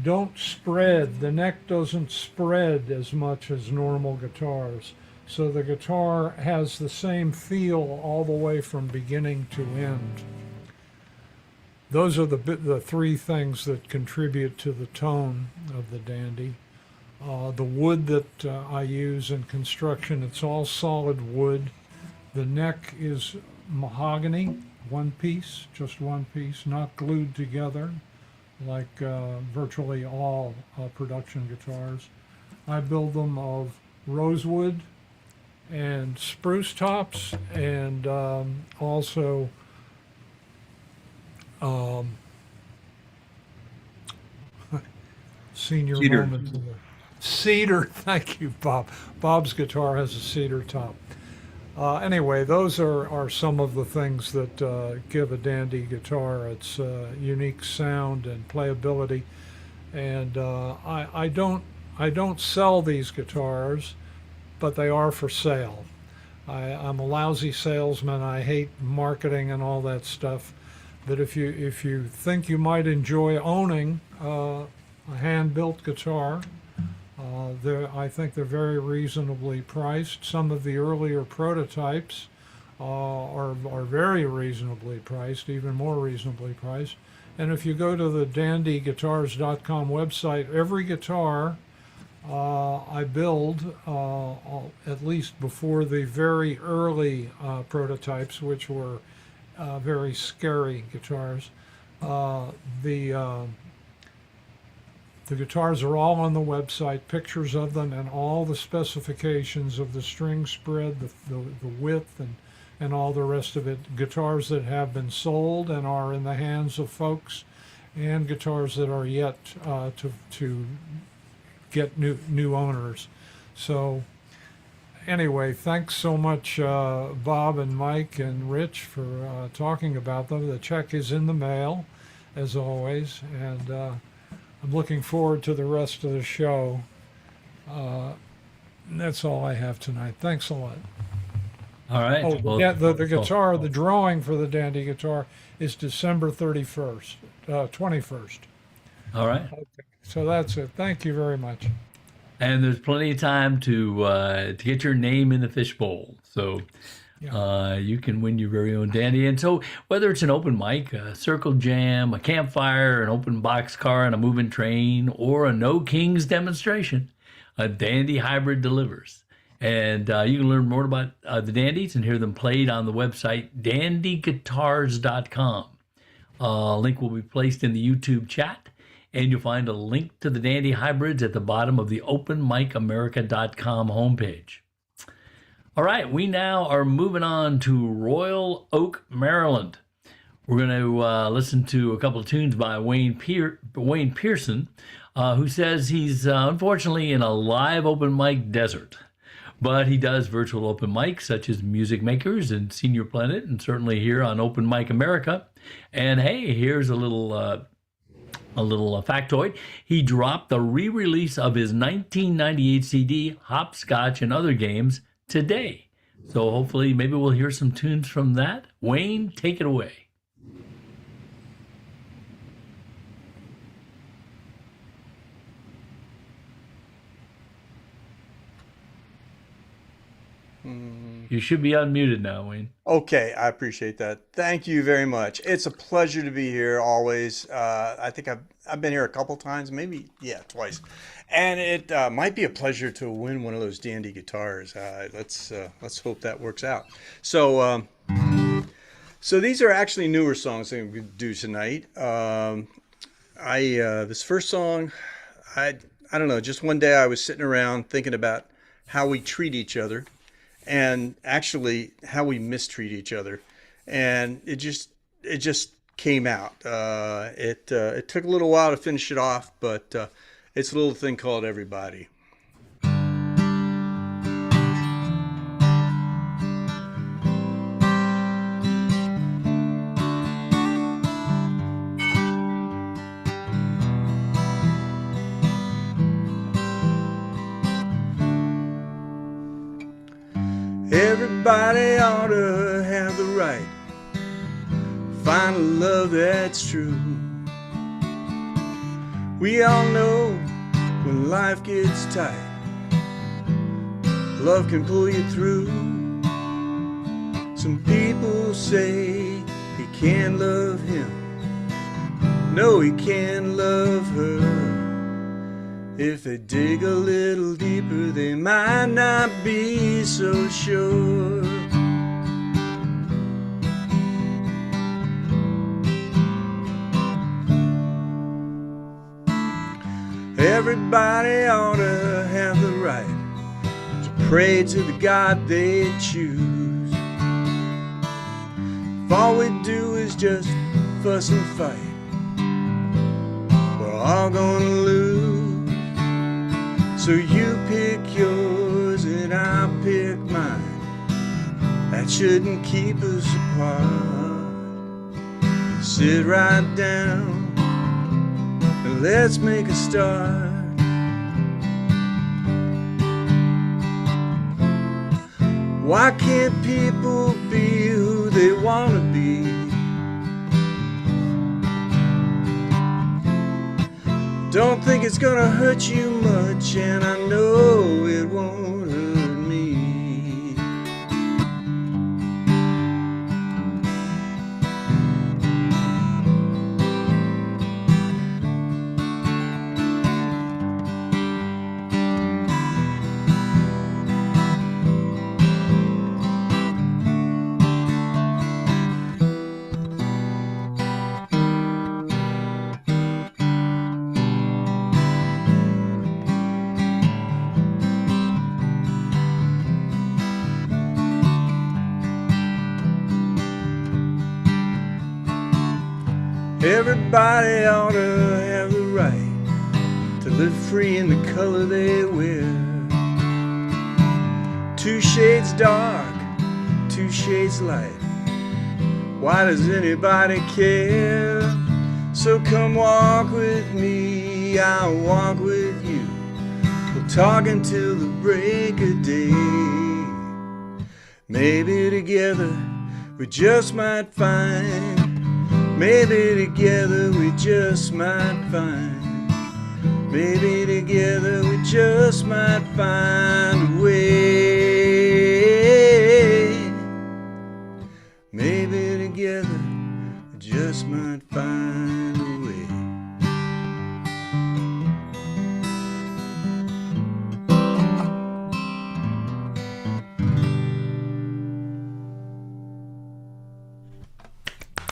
don't spread. The neck doesn't spread as much as normal guitars. So the guitar has the same feel all the way from beginning to end. Those are the three things that contribute to the tone of the Dandy. The wood that I use in construction, it's all solid wood. The neck is mahogany, one piece, just one piece, not glued together like virtually all production guitars. I build them of rosewood and spruce tops, and also senior Cedar. moment. Cedar, thank you, Bob. Bob's guitar has a cedar top. Anyway, those are some of the things that give a Dandy guitar its unique sound and playability. And I don't sell these guitars, but they are for sale. I'm a lousy salesman. I hate marketing and all that stuff. But if you think you might enjoy owning a hand-built guitar, I think they're very reasonably priced. Some of the earlier prototypes are very reasonably priced, even more reasonably priced. And if you go to the dandyguitars.com website, every guitar I build, at least before the very early prototypes, which were very scary guitars, the guitars are all on the website, pictures of them and all the specifications of the string spread, the width, and all the rest of it. Guitars that have been sold and are in the hands of folks, and guitars that are yet to get new owners. So anyway, thanks so much, Bob and Mike and Rich, for talking about them. The check is in the mail, as always, and I'm looking forward to the rest of the show. And that's all I have tonight. Thanks a lot. All right. Oh, Well, yeah, the guitar, the drawing for the Dandy guitar is December 31st, 21st. all right. Okay, so that's it. Thank you very much. And there's plenty of time to get your name in the fishbowl. So you can win your very own dandy. And so whether it's an open mic, a circle jam, a campfire, an open boxcar on a moving train, or a No Kings demonstration, a dandy hybrid delivers. And you can learn more about the dandies and hear them played on the website dandyguitars.com. Link will be placed in the YouTube chat. And you'll find a link to the Dandy Hybrids at the bottom of the openmicamerica.com homepage. All right, we now are moving on to Royal Oak, Maryland. We're going to listen to a couple of tunes by Wayne Pearson, who says he's unfortunately in a live open mic desert. But he does virtual open mics such as Music Makers and Senior Planet, and certainly here on Open Mic America. And hey, here's a little factoid. He dropped the re-release of his 1998 CD, Hopscotch and Other Games, today. So hopefully maybe we'll hear some tunes from that. Wayne, take it away. You should be unmuted now, Wayne. Okay, I appreciate that. Thank you very much. It's a pleasure to be here always. I think I've been here a couple times, maybe twice, and it might be a pleasure to win one of those dandy guitars. Let's hope that works out. So these are actually newer songs that we do tonight. This first song, I don't know. Just one day I was sitting around thinking about how we treat each other, and actually how we mistreat each other, and it just came out. It took a little while to finish it off, but it's a little thing called Everybody. Everybody ought to have the right, find a love that's true. We all know when life gets tight, love can pull you through. Some people say he can't love him, no, he can't love her. If they dig a little deeper, they might not be so sure. Everybody ought to have the right to pray to the God they choose. If all we do is just fuss and fight, we're all gonna lose. So you pick yours and I'll pick mine. That shouldn't keep us apart. Sit right down and let's make a start. Why can't people be who they want to be? Don't think it's gonna hurt you much, and I know it won't hurt me. Everybody ought to have the right to live free in the color they wear. 2 shades dark, 2 shades light. Why does anybody care? So come walk with me, I'll walk with you. We'll talk until the break of day. Maybe together we just might find. Maybe together we just might find. Maybe together we just might find a way. Maybe together we just might find a way.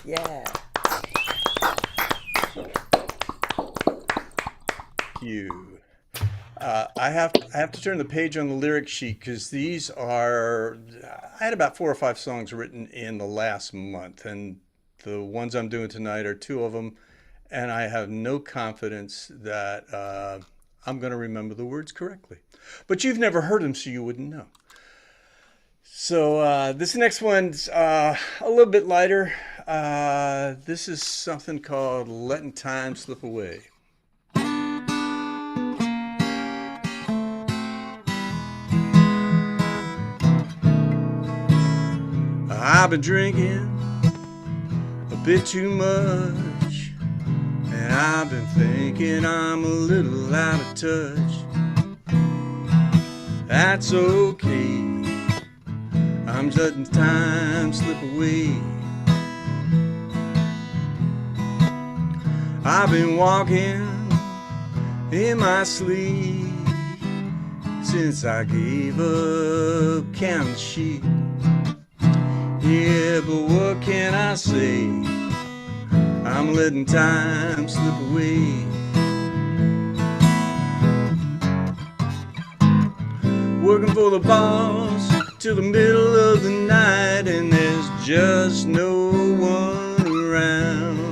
Yeah. You. I have to turn the page on the lyric sheet because these are. I had about 4 or 5 songs written in the last month, and the ones I'm doing tonight are 2 of them, and I have no confidence that I'm going to remember the words correctly. But you've never heard them, so you wouldn't know. So this next one's a little bit lighter. This is something called Letting Time Slip Away. I've been drinking a bit too much, and I've been thinking I'm a little out of touch. That's okay, I'm just letting time slip away. I've been walking in my sleep since I gave up counting sheep. Yeah, but what can I say? I'm letting time slip away. Working for the boss till the middle of the night, and there's just no one around.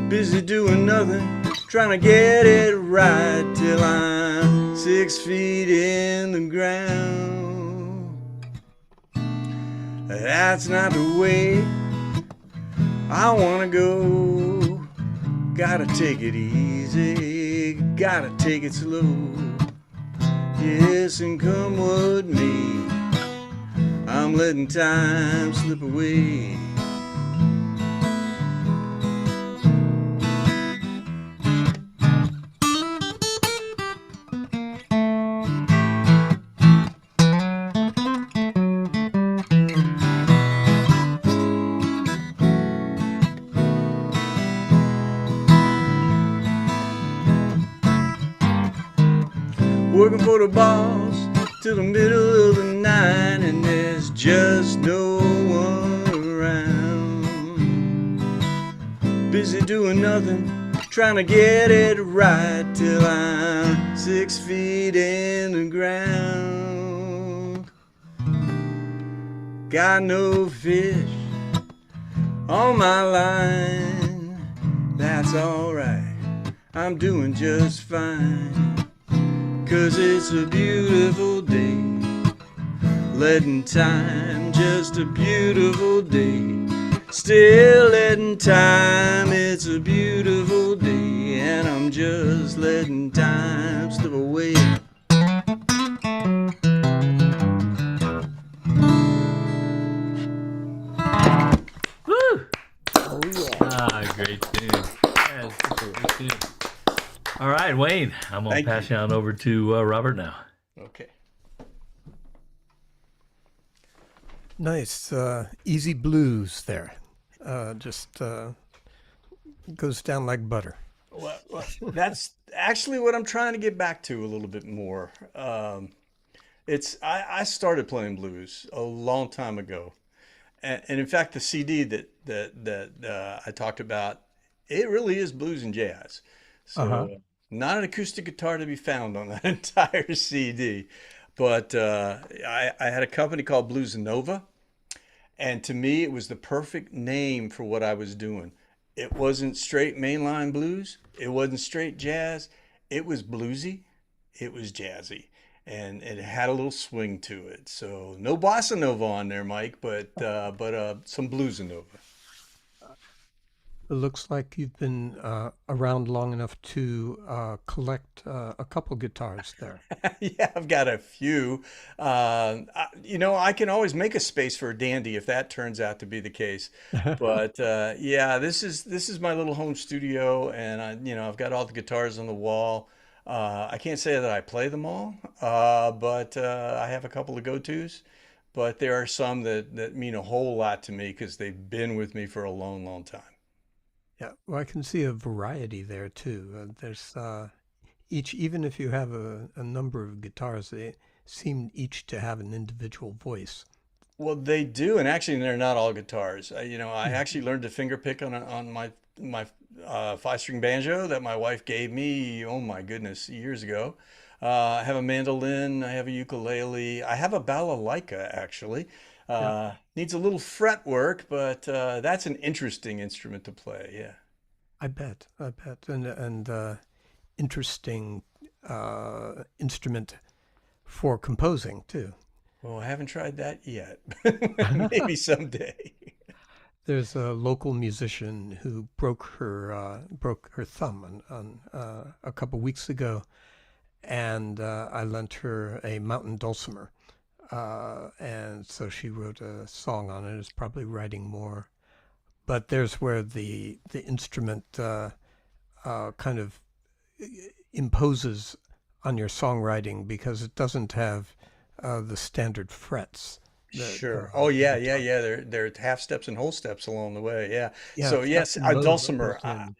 Busy doing nothing, trying to get it right till I'm 6 feet in the ground. That's not the way I wanna go. Gotta take it easy, gotta take it slow. Yes, and come what may, I'm letting time slip away. Working for the boss till the middle of the night, and there's just no one around. Busy doing nothing, trying to get it right till I'm 6 feet in the ground. Got no fish on my line, that's alright, I'm doing just fine. 'Cause it's a beautiful day, letting time, just a beautiful day. Still letting time, it's a beautiful day, and I'm just letting time slip away. Woo! Oh, yeah. Great tune. Yeah, it's a great tune. All right, Wayne, I'm going to Thank pass you. you on over to Robert now. Okay. Nice, easy blues there. Just goes down like butter. Well, that's actually what I'm trying to get back to a little bit more. I started playing blues a long time ago, and in fact, the CD that I talked about, it really is blues and jazz. So not an acoustic guitar to be found on that entire CD, but I had a company called Blues Nova, and to me, it was the perfect name for what I was doing. It wasn't straight mainline blues. It wasn't straight jazz. It was bluesy. It was jazzy. And it had a little swing to it. So no bossa nova on there, Mike, but some blues nova. It looks like you've been around long enough to collect a couple guitars there. Yeah, I've got a few. I can always make a space for a dandy if that turns out to be the case. But yeah, this is my little home studio, and I've got all the guitars on the wall. I can't say that I play them all, but I have a couple of go-tos. But there are some that mean a whole lot to me because they've been with me for a long, long time. Yeah, well, I can see a variety there too. There's each, even if you have a number of guitars, they seem each to have an individual voice. Well, they do, and actually, they're not all guitars. I actually learned to finger pick on my 5-string banjo that my wife gave me. Oh my goodness, years ago. I have a mandolin. I have a ukulele. I have a balalaika actually. Needs a little fret work, but that's an interesting instrument to play. Yeah. I bet, and interesting instrument for composing too. Well, I haven't tried that yet. Maybe someday. There's a local musician who broke her thumb on a couple weeks ago, and I lent her a mountain dulcimer. And so she wrote a song on it. Is probably writing more, but there's where the instrument kind of imposes on your songwriting because it doesn't have the standard frets. Sure. Oh yeah. There are half steps and whole steps along the way. Yeah. Yeah, So yes, a dulcimer. and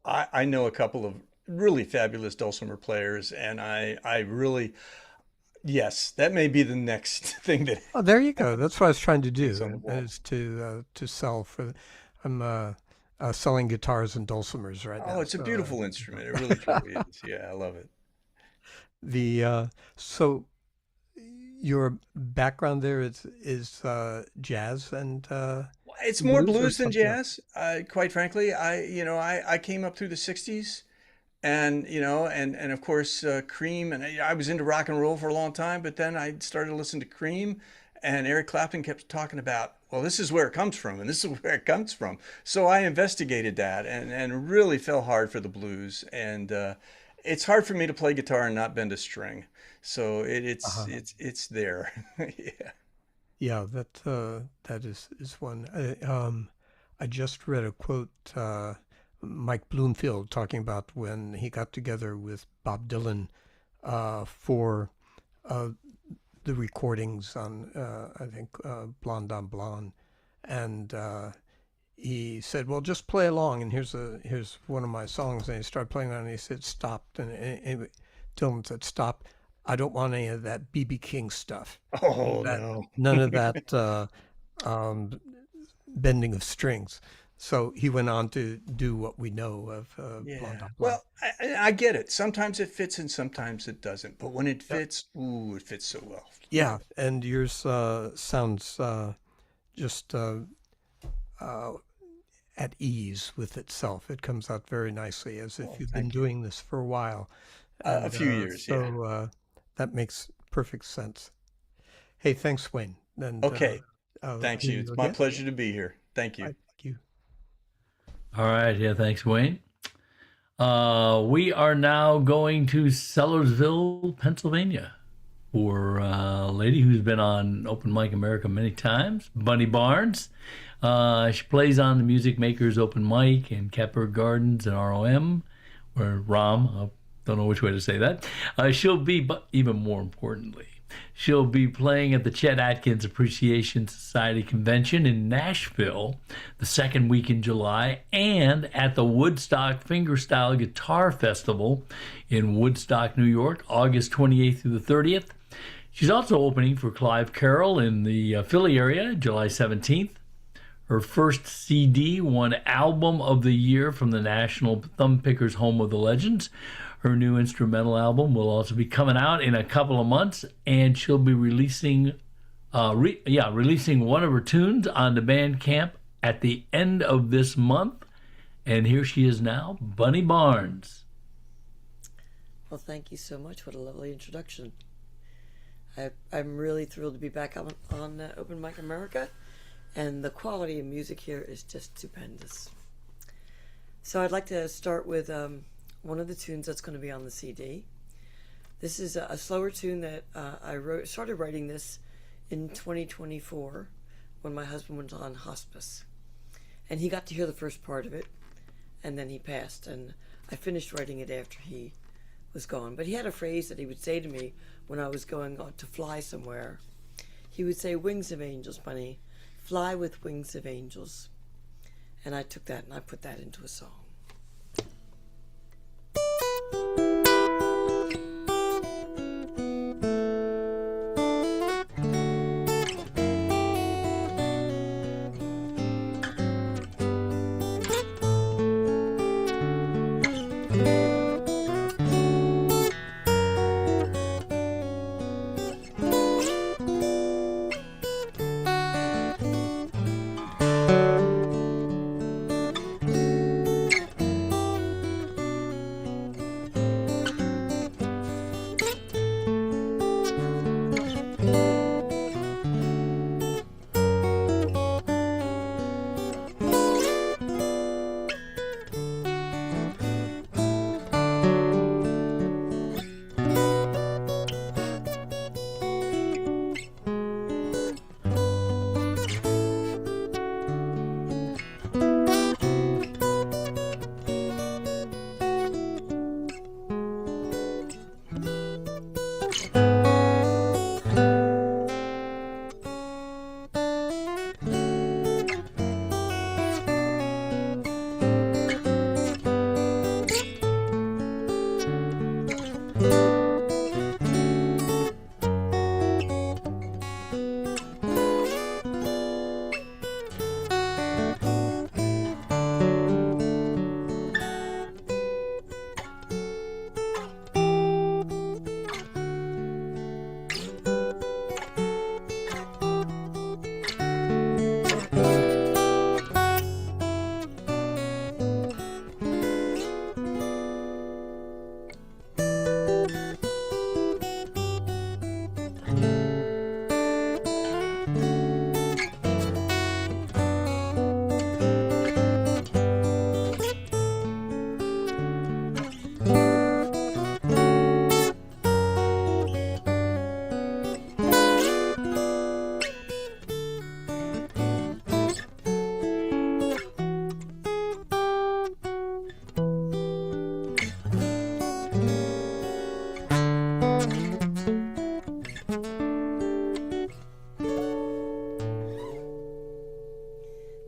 I know a couple of really fabulous dulcimer players, and I really. Yes, that may be the next thing that. oh, there you go. That's what I was trying to do, on the wall. is to sell for. I'm selling guitars and dulcimers right now. Oh, it's a beautiful instrument. It really truly is. Yeah, I love it. So your background there is jazz and It's more blues or blues than something else? jazz. Quite frankly, I came up through the '60s, and and of course Cream, and I was into rock and roll for a long time. But then I started to listen to Cream, and Eric Clapton kept talking about, well, this is where it comes from, and this is where it comes from. So I investigated that, and really fell hard for the blues. And it's hard for me to play guitar and not bend a string. So it's there. Yeah. Yeah, that is one. I just read a quote, Mike Bloomfield talking about when he got together with Bob Dylan for the recordings on, I think, Blonde on Blonde, and he said, "Well, just play along, and here's one of my songs." And he started playing on, and he said, "Stop," and Dylan said, "Stop. I don't want any of that B.B. King stuff. Oh no. None of that bending of strings." So he went on to do what we know of Blonde on Blonde. Well, I get it. Sometimes it fits and sometimes it doesn't. But when it fits, ooh, it fits so well. Yeah, and yours sounds just at ease with itself. It comes out very nicely, as if you've been doing this for a while. A few years, yeah. So that makes perfect sense. Hey, thanks, Wayne. And, Okay. Thanks You. It's my pleasure to be here. Thank you. Thank you. All right. Yeah. Thanks, Wayne. We are now going to Sellersville, Pennsylvania, for a lady who's been on Open Mic America many times, Bunny Barnes. She plays on the Music Makers Open Mic in Catbird Gardens and ROM, or ROM. I don't know which way to say that. She'll be, but even more importantly, she'll be playing at the Chet Atkins Appreciation Society Convention in Nashville the second week in July, and at the Woodstock Fingerstyle Guitar Festival in Woodstock, New York, August 28th through the 30th. She's also opening for Clive Carroll in the Philly area, July 17th. Her first CD won Album of the Year from the National Thumbpickers Home of the Legends. Her new instrumental album will also be coming out in a couple of months, and she'll be releasing one of her tunes on the Bandcamp at the end of this month. And here she is now, Bunny Barnes. Well, thank you so much. What a lovely introduction. I'm really thrilled to be back on Open Mic America, and the quality of music here is just stupendous. So I'd like to start with one of the tunes that's going to be on the CD. This is a slower tune that I started writing this in 2024 when my husband was on hospice. And he got to hear the first part of it, and then he passed, and I finished writing it after he was gone. But he had a phrase that he would say to me when I was going on to fly somewhere. He would say, "Wings of angels, Bunny, fly with wings of angels." And I took that and I put that into a song.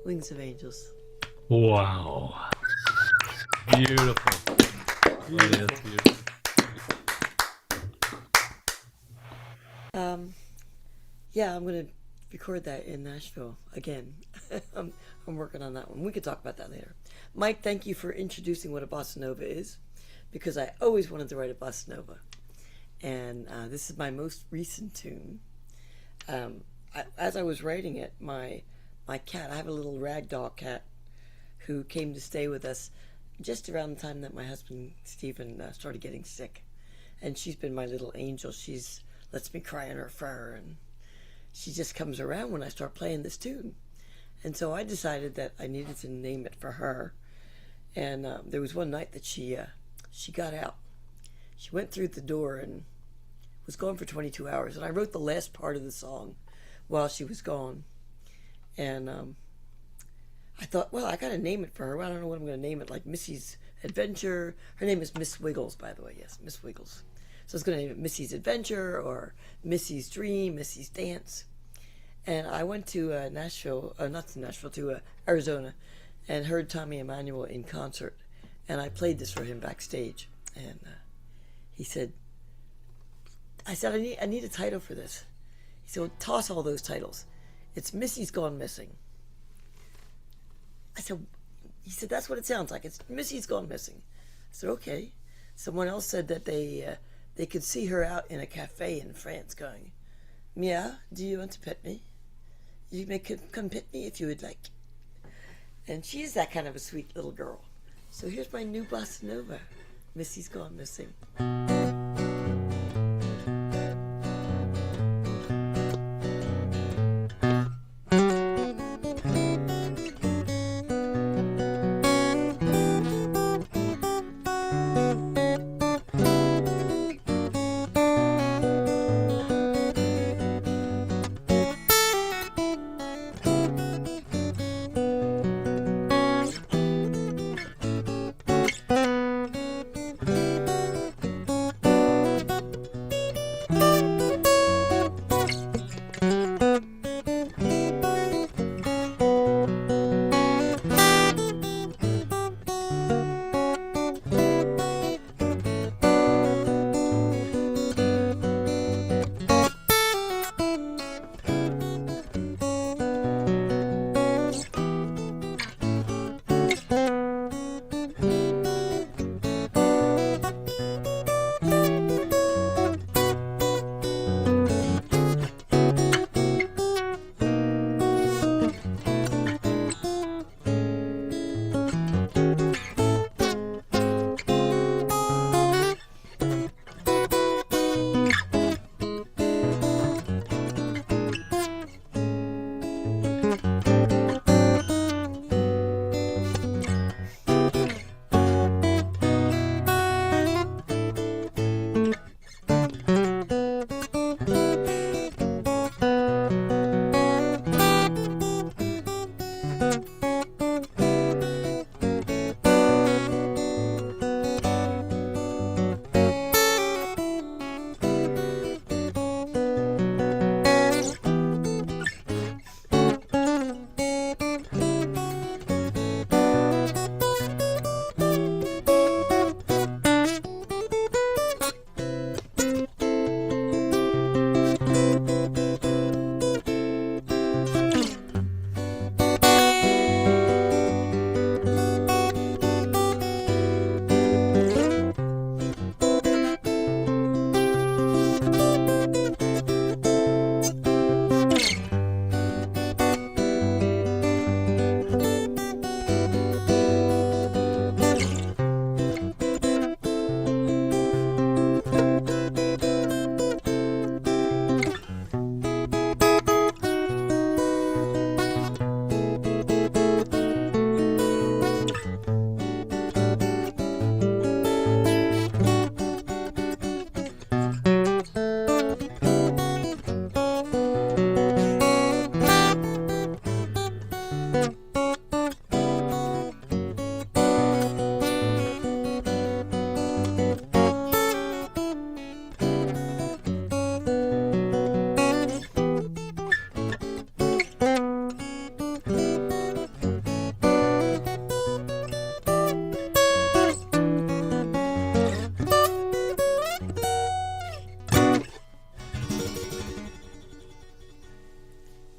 Wings of Angels. Wow. Beautiful. That is beautiful. Yeah, I'm going to record that in Nashville again. I'm working on that one. We could talk about that later. Mike, thank you for introducing what a bossa nova is, because I always wanted to write a bossa nova. And this is my most recent tune. As I was writing it, my cat, I have a little ragdoll cat who came to stay with us just around the time that my husband, Stephen, started getting sick. And she's been my little angel. She's lets me cry in her fur, and she just comes around when I start playing this tune. And so I decided that I needed to name it for her. And there was one night that she got out. She went through the door and was gone for 22 hours. And I wrote the last part of the song while she was gone. And I thought, well, I got to name it for her. Well, I don't know what I'm going to name it, like Missy's Adventure. Her name is Miss Wiggles, by the way. Yes, Miss Wiggles. So I was going to name it Missy's Adventure or Missy's Dream, Missy's Dance. And I went to to Arizona, and heard Tommy Emmanuel in concert. And I played this for him backstage. And he said, I need a title for this. He said, well, toss all those titles. It's Missy's Gone Missing. He said, that's what it sounds like. It's Missy's Gone Missing. I said, okay. Someone else said that they could see her out in a cafe in France going, Mia, do you want to pet me? You may come pet me if you would like. And she is that kind of a sweet little girl. So here's my new bossa nova, Missy's Gone Missing.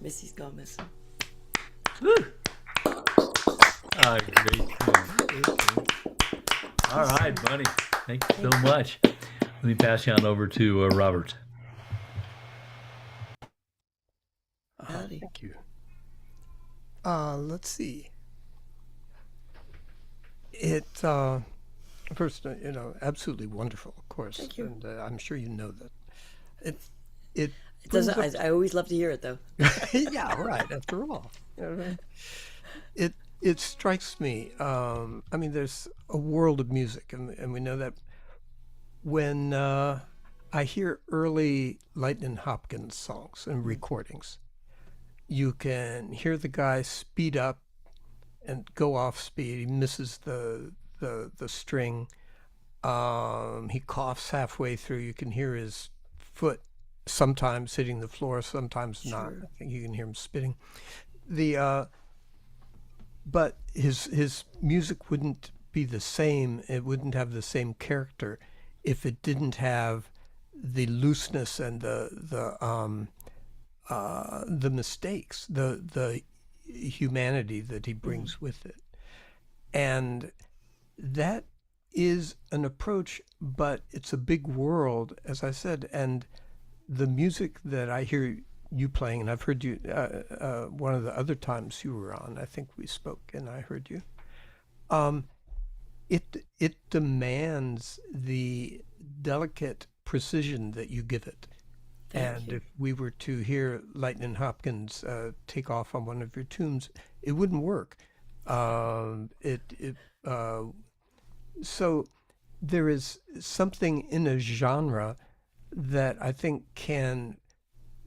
Missy's Gone Missing. Woo! Great. All right, buddy. Thank you so much. Let me pass you on over to Robert. Howdy. Thank you. Let's see. It first, absolutely wonderful, of course. Thank you. And I'm sure you know that. It doesn't. I always love to hear it, though. Yeah, right. After all, it strikes me. There's a world of music, and we know that when I hear early Lightnin' Hopkins songs and recordings, you can hear the guy speed up and go off speed. He misses the string. He coughs halfway through. You can hear his foot sometimes hitting the floor, sometimes not. I think you can hear him spitting. But his music wouldn't be the same. It wouldn't have the same character if it didn't have the looseness and the mistakes, the humanity that he brings with it. And that is an approach, but it's a big world, as I said, and the music that I hear you playing, and I've heard you one of the other times you were on. I think we spoke, and I heard you. It demands the delicate precision that you give it. Thank you. If we were to hear Lightning Hopkins take off on one of your tunes, it wouldn't work. So there is something in a genre that I think can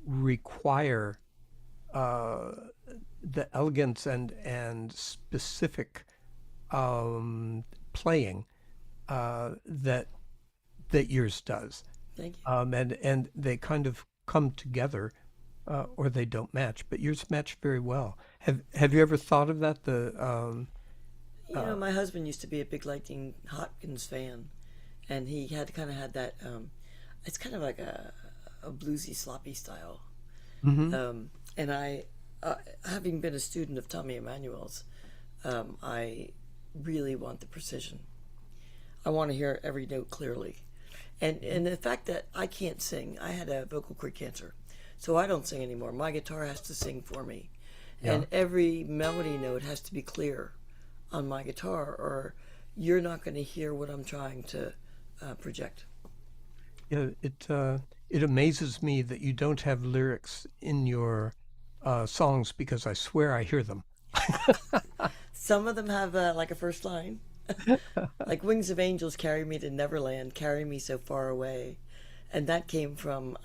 require the elegance and specific playing that yours does. Thank you. And they kind of come together, or they don't match. But yours match very well. Have you ever thought of that? My husband used to be a big Lightning Hopkins fan, and he had that. It's kind of like a bluesy, sloppy style. And I, having been a student of Tommy Emmanuel's, I really want the precision. I want to hear every note clearly. And the fact that I can't sing, I had a vocal cord cancer, so I don't sing anymore. My guitar has to sing for me. Yeah. And every melody note has to be clear on my guitar, or you're not going to hear what I'm trying to project. Yeah, it amazes me that you don't have lyrics in your songs, because I swear I hear them. Some of them have like a first line. Like Wings of Angels, carry me to Neverland, carry me so far away. And that came from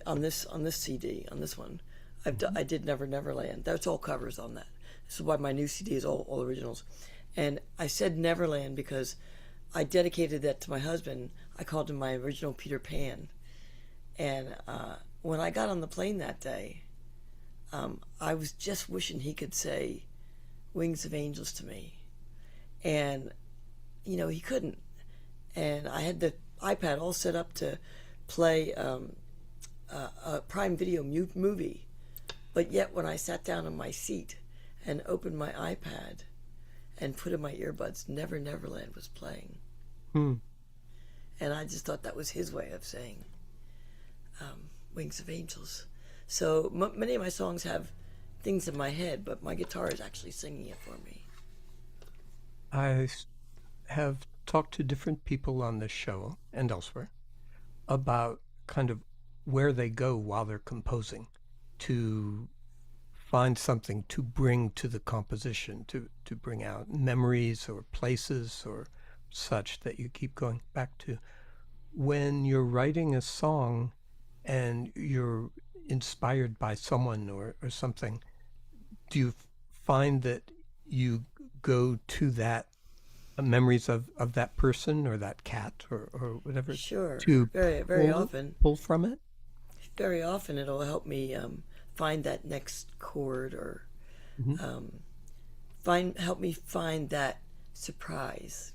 on this CD, on this one. I did Neverland. That's all covers on that. This is why my new CD is all originals. And I said Neverland because I dedicated that to my husband. I called him my original Peter Pan. And when I got on the plane that day, I was just wishing he could say Wings of Angels to me. And, he couldn't. And I had the iPad all set up to play a Prime Video movie. But yet when I sat down on my seat and opened my iPad and put in my earbuds, Neverland was playing. And I just thought that was his way of saying Wings of Angels. So many of my songs have things in my head, but my guitar is actually singing it for me. I have talked to different people on this show and elsewhere about kind of where they go while they're composing to find something to bring to the composition, to bring out memories or places or such that you keep going back to. When you're writing a song and you're inspired by someone or something, do you find that you go to that memories of that person or that cat or whatever? Sure. To very often. Pull from it? Very often it'll help me find that next chord or help me find that surprise.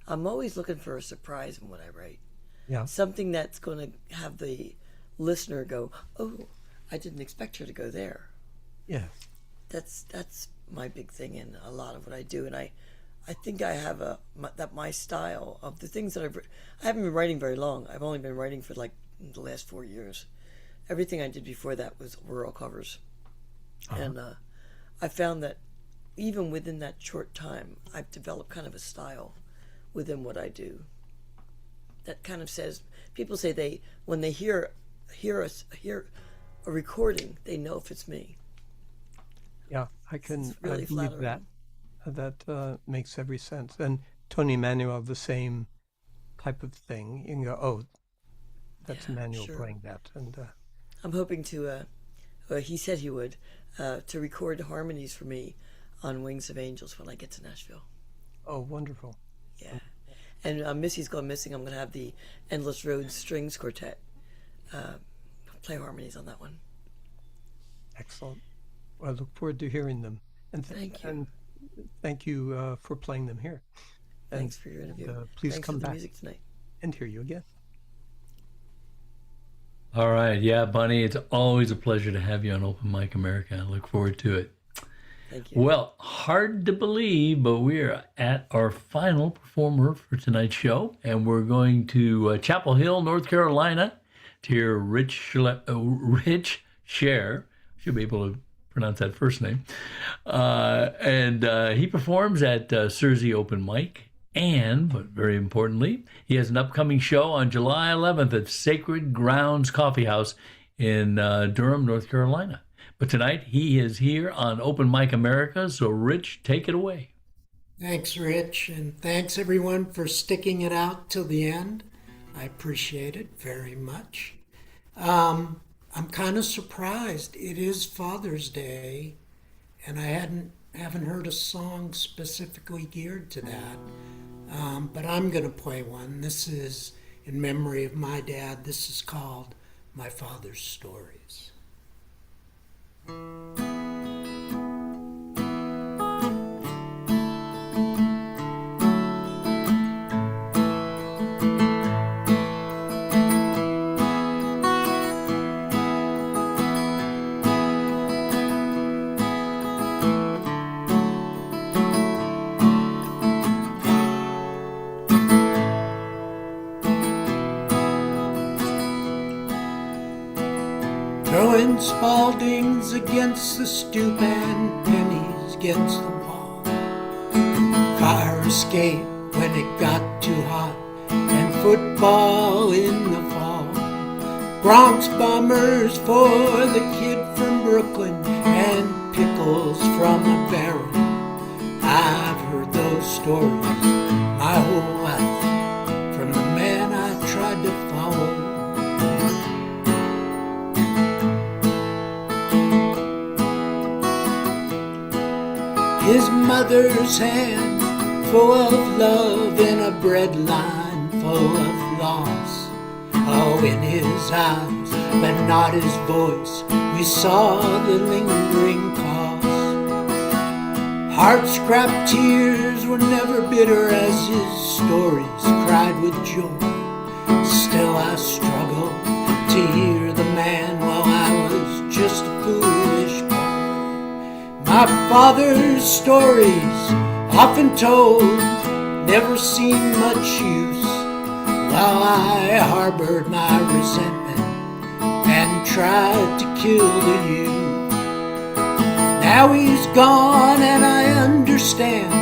I'm always looking for a surprise in what I write. Yeah. Something that's going to have the listener go, oh, I didn't expect her to go there. Yeah. That's my big thing in a lot of what I do. And I think I have my style of the things that I haven't been writing very long. I've only been writing for like the last 4 years. Everything I did before that were all covers. And I found that even within that short time, I've developed kind of a style within what I do. That kind of says, people say when they hear a recording, they know if it's me. Yeah, I can really believe flattering. that. That makes every sense. And Tony Manuel, the same type of thing. You can go, oh, that's Yeah, Manuel sure. playing that. And I'm hoping to, he said he would, to record harmonies for me on Wings of Angels when I get to Nashville. oh, wonderful. Yeah. And Missy's Gone Missing, I'm going to have the Endless Road Strings Quartet play harmonies on that one. Excellent. Well, I look forward to hearing them. And Thank you. And thank you for playing them here. And, Thanks for your interview. please Thanks come for the back music tonight. and hear you again. All right. Yeah, Bunny, it's always a pleasure to have you on Open Mic America. I look forward to it. Thank you. Well, hard to believe, but we are at our final performer for tonight's show, and we're going to Chapel Hill, North Carolina, to hear Rich Cher. Should be able to pronounce that first name. And he performs at Cersei Open Mic. And, but very importantly, he has an upcoming show on July 11th at Sacred Grounds Coffee House in Durham, North Carolina. But tonight, he is here on Open Mic America. So, Rich, take it away. Thanks, Rich, and thanks everyone for sticking it out till the end. I appreciate it very much. I'm kind of surprised. It is Father's Day, and I haven't heard a song specifically geared to that. But I'm going to play one. This is in memory of my dad. This is called My Father's Stories. Throwing Spaldings against the stoop and pennies against the wall. Fire escape when it got too hot, and football in the fall. Bronx bombers for the kid from Brooklyn, and pickles from a barrel. I've heard those stories my whole life from the man I tried to follow. His mother's hand full of love and a bread line full of loss. Oh, in his eyes, but not his voice, we saw the lingering cost. Heart-scrapped tears were never bitter as his stories cried with joy. Still I struggle to hear the man while I was just a foolish boy. My father's stories, often told, never seemed much use, while I harbored my resentment and tried to kill the youth. Now he's gone and I understand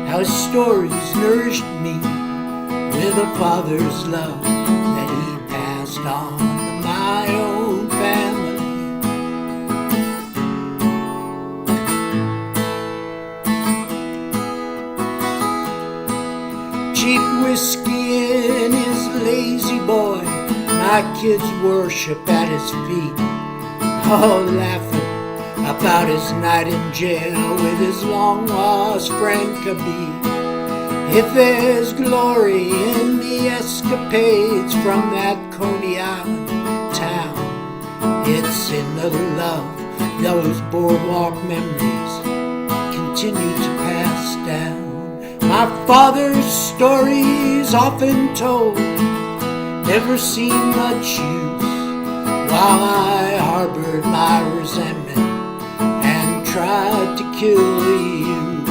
how his stories nourished me with a father's love that he passed on to my own family. Cheap whiskey in his lazy boy, my kids worship at his feet. Oh, laughing about his night in jail with his long-lost friend Khabib. If there's glory in the escapades from that Coney Island town, it's in the love those boardwalk memories continue to pass down. My father's stories, often told, never seemed much use, while I harbored my resentment and tried to kill the youth.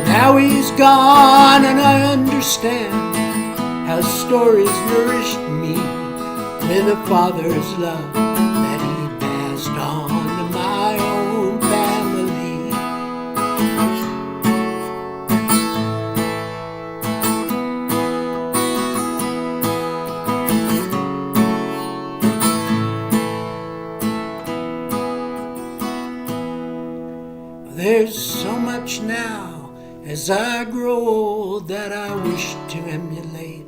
Now he's gone and I understand how stories nourished me with a father's love that he passed on to my own family. There's so much now as I grow old that I wish to emulate.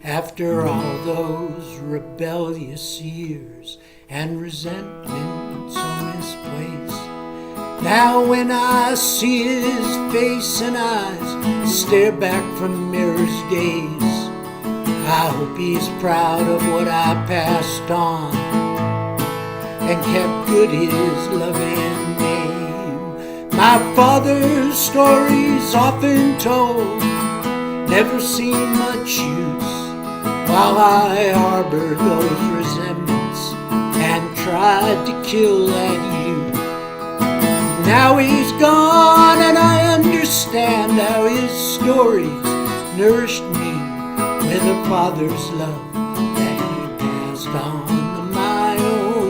After all those rebellious years and resentment so misplaced, now when I see his face and eyes stare back from mirror's gaze, I hope he's proud of what I passed on and kept good his loving name. My father's stories, often told, never seemed much use, while I harbored those resentments and tried to kill that youth. Now he's gone and I understand how his stories nourished me with a father's love that he passed on to my own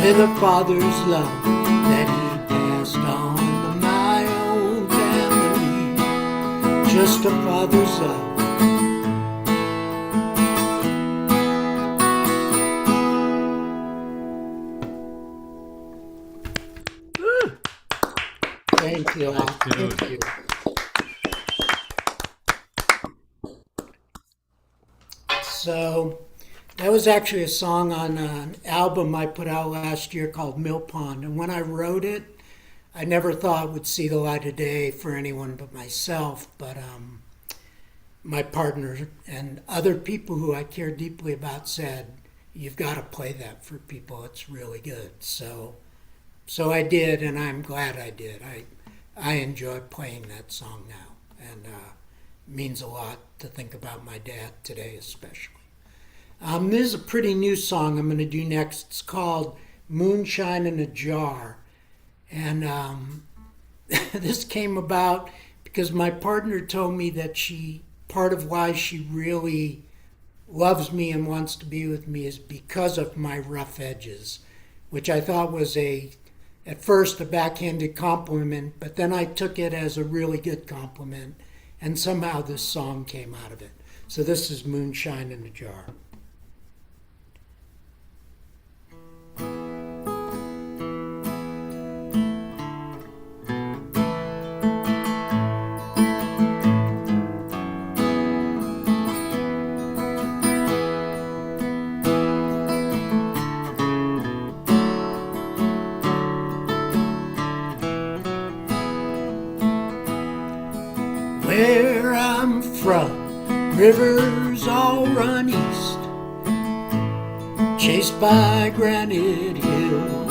with a father's love that he passed on to my own family. Just a father's love. Thank you all. Thank you. So that was actually a song on an album I put out last year called Mill Pond. And when I wrote it, I never thought it would see the light of day for anyone but myself. But my partner and other people who I care deeply about said, you've got to play that for people. It's really good. So I did, and I'm glad I did. I enjoy playing that song now, and it means a lot to think about my dad today especially. This is a pretty new song I'm going to do next. It's called Moonshine in a Jar. And this came about because my partner told me that part of why she really loves me and wants to be with me is because of my rough edges, which I thought was at first a backhanded compliment, but then I took it as a really good compliment, and somehow this song came out of it. So this is Moonshine in a Jar. Where I'm from, rivers all run east, chased by Granite Hill.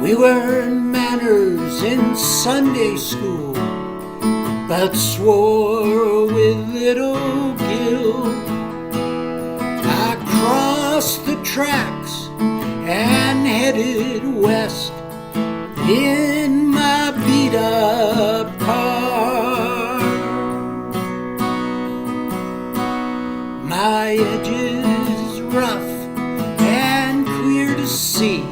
We learned manners in Sunday school, but swore with little guilt. I crossed the tracks and headed west in my beat-up car. My edges rough and clear to see,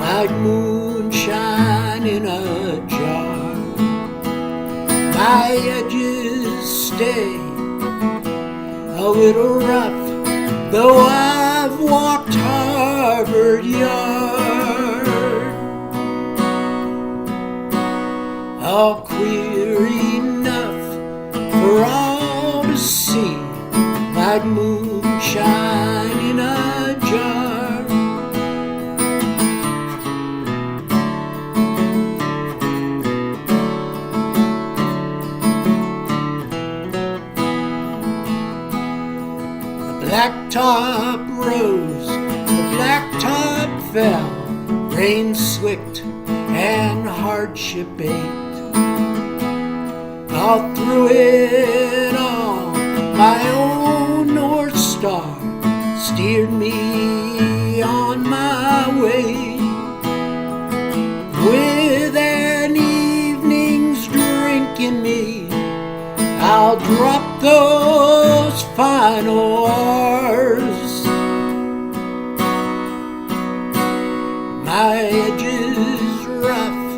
like moonshine in a jar. My edges stay a little rough, though I've walked Harvard Yard. All queer enough for all to see, like moonshine in a jar. The blacktop rose, the blacktop fell, rain slicked and hardship ate. All through it all, my own North Star steered me on my way. With an evening's drink in me, I'll drop those final R's. My edges rough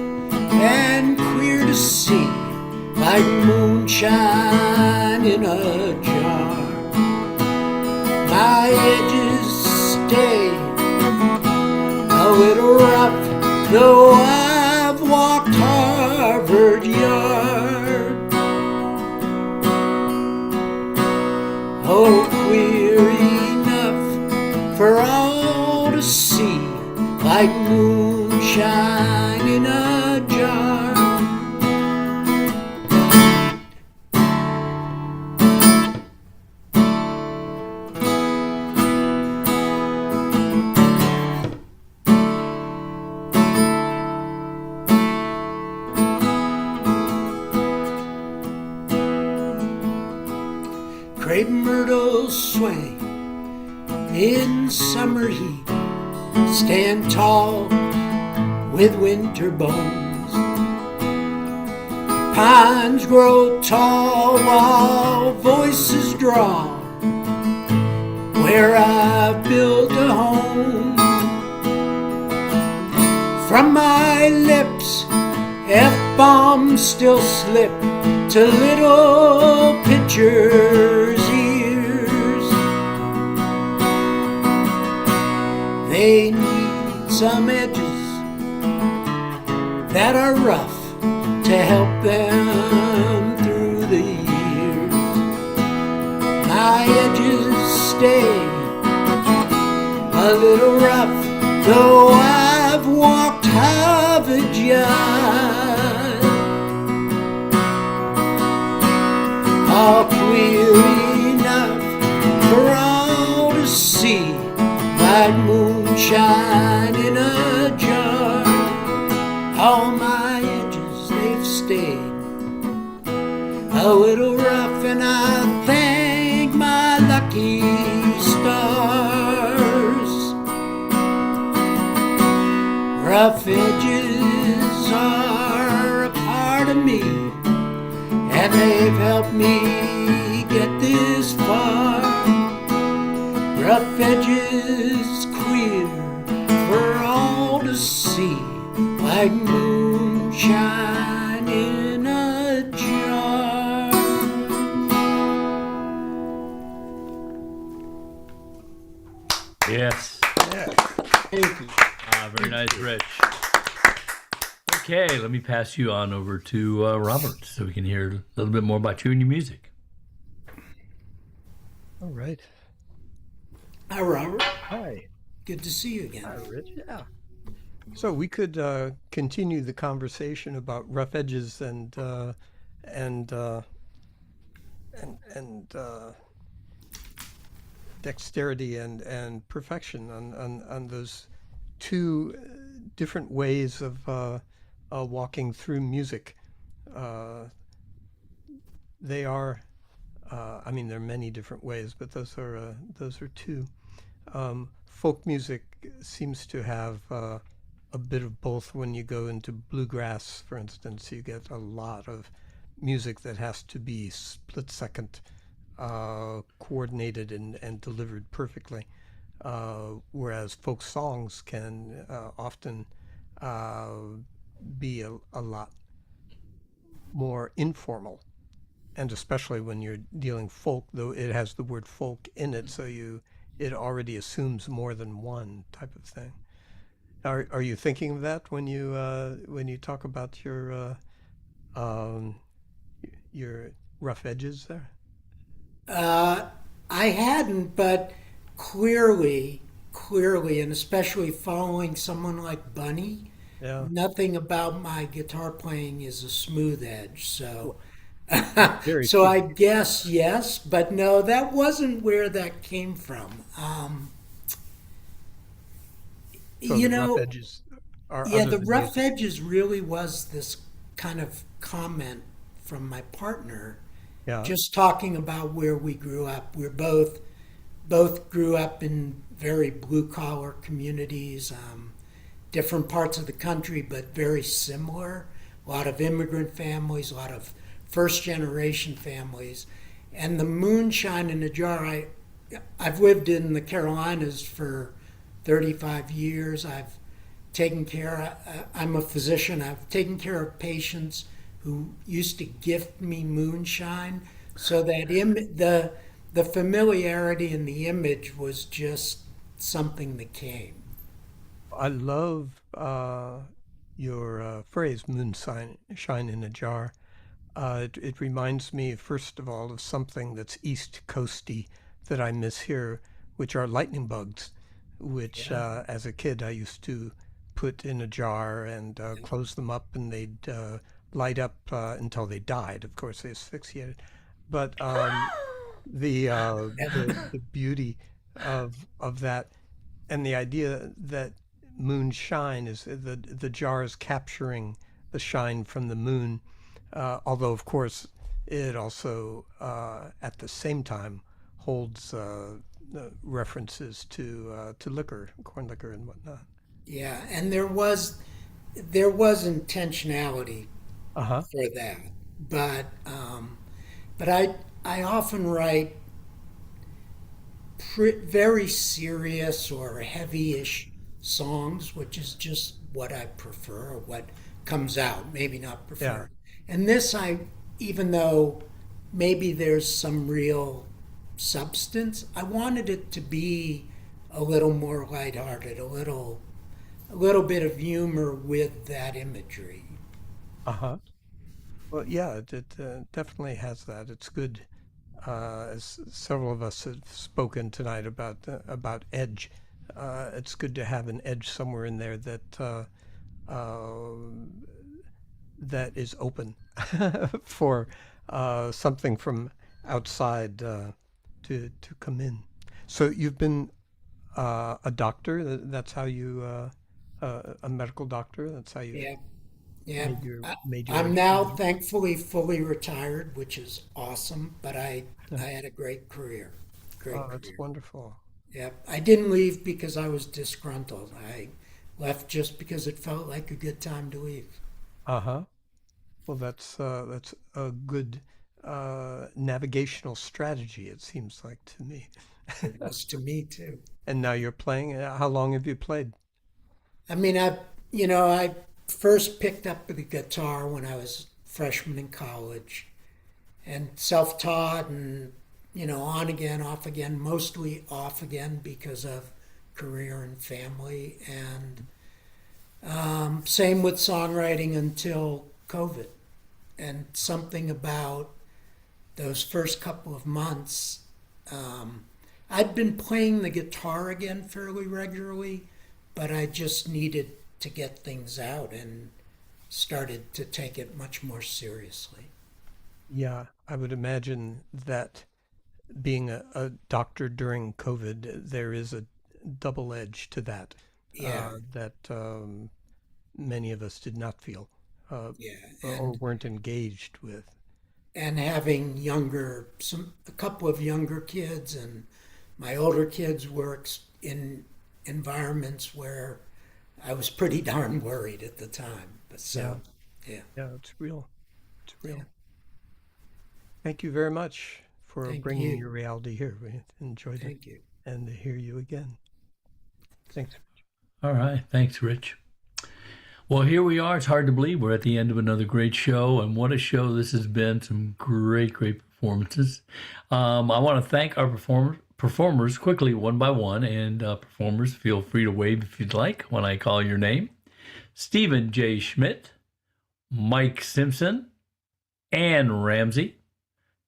and clear to see, like moonshine in a jar. My edges stay a little rough, though I've walked Harvard Yard. Oh, queer enough for all to see, like moonshine in a jar. Crepe myrtles sway in summer heat, stand tall with winter bones. Pines grow tall while voices draw, where I've built a home. From my lips, F-bombs still slip to little pitchers' ears. They need some edges that are rough to help them through the years. My edges stay a little rough, though I've walked Harvard Yard. All clear enough for all to see, like moonshine in a jar. All my edges, they've stayed a little rough, and I thank my lucky stars. Rough edges are a part of me, and they've helped me get this far. Rough edges queer for all to see, like moonshine in a jar. Yes. Thank you. Very nice, Rich. Okay, let me pass you on over to Robert so we can hear a little bit more about you and your music. All right. Hi, Robert. Hi. Good to see you again. Hi, Rich. Yeah. So we could continue the conversation about rough edges and dexterity and perfection on those two different ways of walking through music. They are, I mean, there are many different ways, but those are two. Folk music seems to have a bit of both. When you go into bluegrass, for instance, you get a lot of music that has to be split second, coordinated and delivered perfectly. Whereas folk songs can often be a lot more informal, and especially when you're dealing folk, though it has the word folk in it, so it already assumes more than one type of thing. Are you thinking of that when you talk about your rough edges there? I hadn't, but clearly, and especially following someone like Bunny, Yeah. nothing about my guitar playing is a smooth edge. So, Very so true. I guess yes, but no, that wasn't where that came from. So You the rough know, edges are yeah, other the than rough music. edges really was this kind of comment from my partner, Yeah. just talking about where we grew up. We're both grew up in very blue collar communities, different parts of the country, but very similar. A lot of immigrant families, a lot of first generation families, and the moonshine in a jar. I've lived in the Carolinas for 35 years. I've taken care. I'm a physician. I've taken care of patients who used to gift me moonshine, so that the familiarity and the image was just something that came. I love your phrase "moonshine shine in a jar." It reminds me, first of all, of something that's East Coasty that I miss here, which are lightning bugs, which as a kid I used to put in a jar and close them up, and they'd light up until they died. Of course, they asphyxiated. But the beauty of that, and the idea that moonshine is the jar is capturing the shine from the moon, although of course it also at the same time holds references to liquor, corn liquor, and whatnot. Yeah, and there was intentionality Uh-huh. for that, but I often write very serious or heavy-ish songs, which is just what I prefer or what comes out, maybe not prefer. And this, even though maybe there's some real substance, I wanted it to be a little more lighthearted, a little bit of humor with that imagery. Uh-huh. Well, yeah, it definitely has that. It's good. As several of us have spoken tonight about edge, it's good to have an edge somewhere in there that that is open for something from outside to come in. So you've been a doctor. That's how you a medical doctor. That's how you. Yeah, made your I'm now thankfully fully retired, which is awesome. But I had a great career. That's wonderful. Yeah, I didn't leave because I was disgruntled. I left just because it felt like a good time to leave. Uh-huh. Well, that's a good navigational strategy, it seems like to me. It was to me too. And now you're playing. How long have you played? I mean, I first picked up the guitar when I was a freshman in college, and self-taught, and on again, off again, mostly off again because of career and family, and same with songwriting until COVID. And something about those first couple of months, I'd been playing the guitar again fairly regularly, but I just needed to get things out and started to take it much more seriously. Yeah, I would imagine that being a doctor during COVID, there is a double edge to that. That many of us did not feel or weren't engaged with. And having a couple of younger kids, and my older kids works in environments where I was pretty darn worried at the time. But yeah, it's real. It's real. Yeah. Thank you very much for Thank bringing you. your reality here. We enjoyed it. Thank you. And to hear you again. Thanks. All right. Thanks, Rich. Well, here we are. It's hard to believe we're at the end of another great show, and what a show this has been. Some great performances. I want to thank our performers quickly, one by one, and performers, feel free to wave if you'd like when I call your name. Stephen J. Schmidt, Mike Simpson, Ann Ramsey,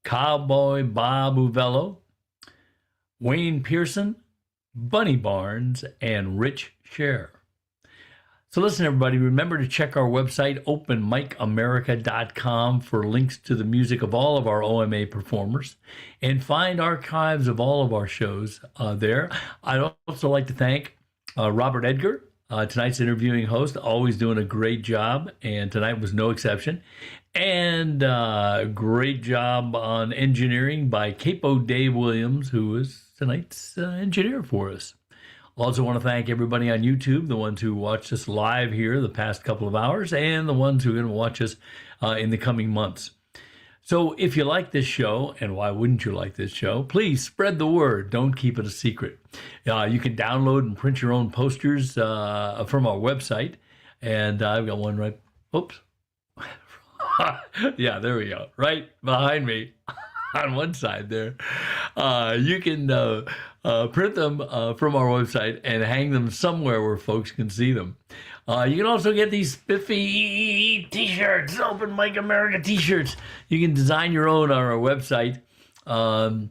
Cowboy Bob Uvello, Wayne Pearson, Bunny Barnes, and Rich Scher. So listen, everybody, remember to check our website, openmicamerica.com, for links to the music of all of our OMA performers, and find archives of all of our shows there. I'd also like to thank Robert Edgar, tonight's interviewing host, always doing a great job, and tonight was no exception. And great job on engineering by Capo Dave Williams, who is tonight's engineer for us. Also want to thank everybody on YouTube, the ones who watched us live here the past couple of hours, and the ones who are going to watch us in the coming months. So if you like this show, and why wouldn't you like this show, please spread the word. Don't keep it a secret. You can download and print your own posters from our website. And I've got one right, oops. Yeah, there we go. Right behind me on one side there. You can print them from our website and hang them somewhere where folks can see them. You can also get these spiffy t-shirts, Open Mic America t-shirts. You can design your own on our website. I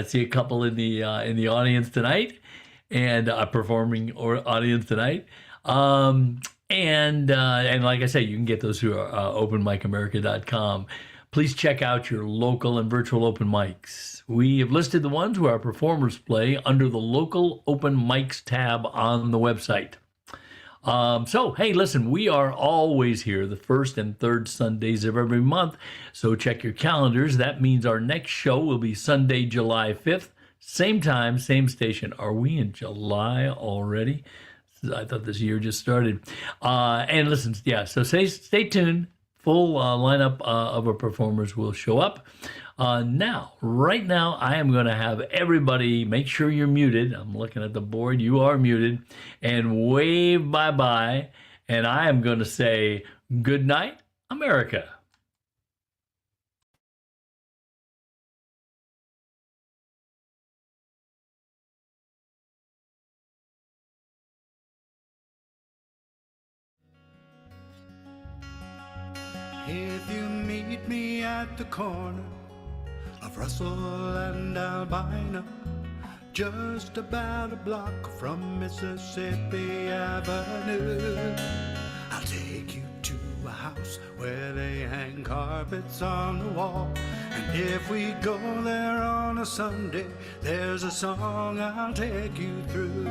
see a couple in the audience tonight, and a performing audience tonight. And like I say, you can get those through openmicamerica.com. Please check out your local and virtual open mics. We have listed the ones where our performers play under the local open mics tab on the website. So, hey, listen, we are always here the first and third Sundays of every month. So check your calendars. That means our next show will be Sunday, July 5th. Same time, same station. Are we in July already? I thought this year just started. And listen, yeah, so stay tuned. Full lineup of our performers will show up. Now, right now, I am going to have everybody make sure you're muted. I'm looking at the board. You are muted. And wave bye-bye. And I am going to say good night, America. If you meet me at the corner of Russell and Albina, just about a block from Mississippi Avenue, I'll take you to a house where they hang carpets on the wall. And if we go there on a Sunday, there's a song I'll take you through.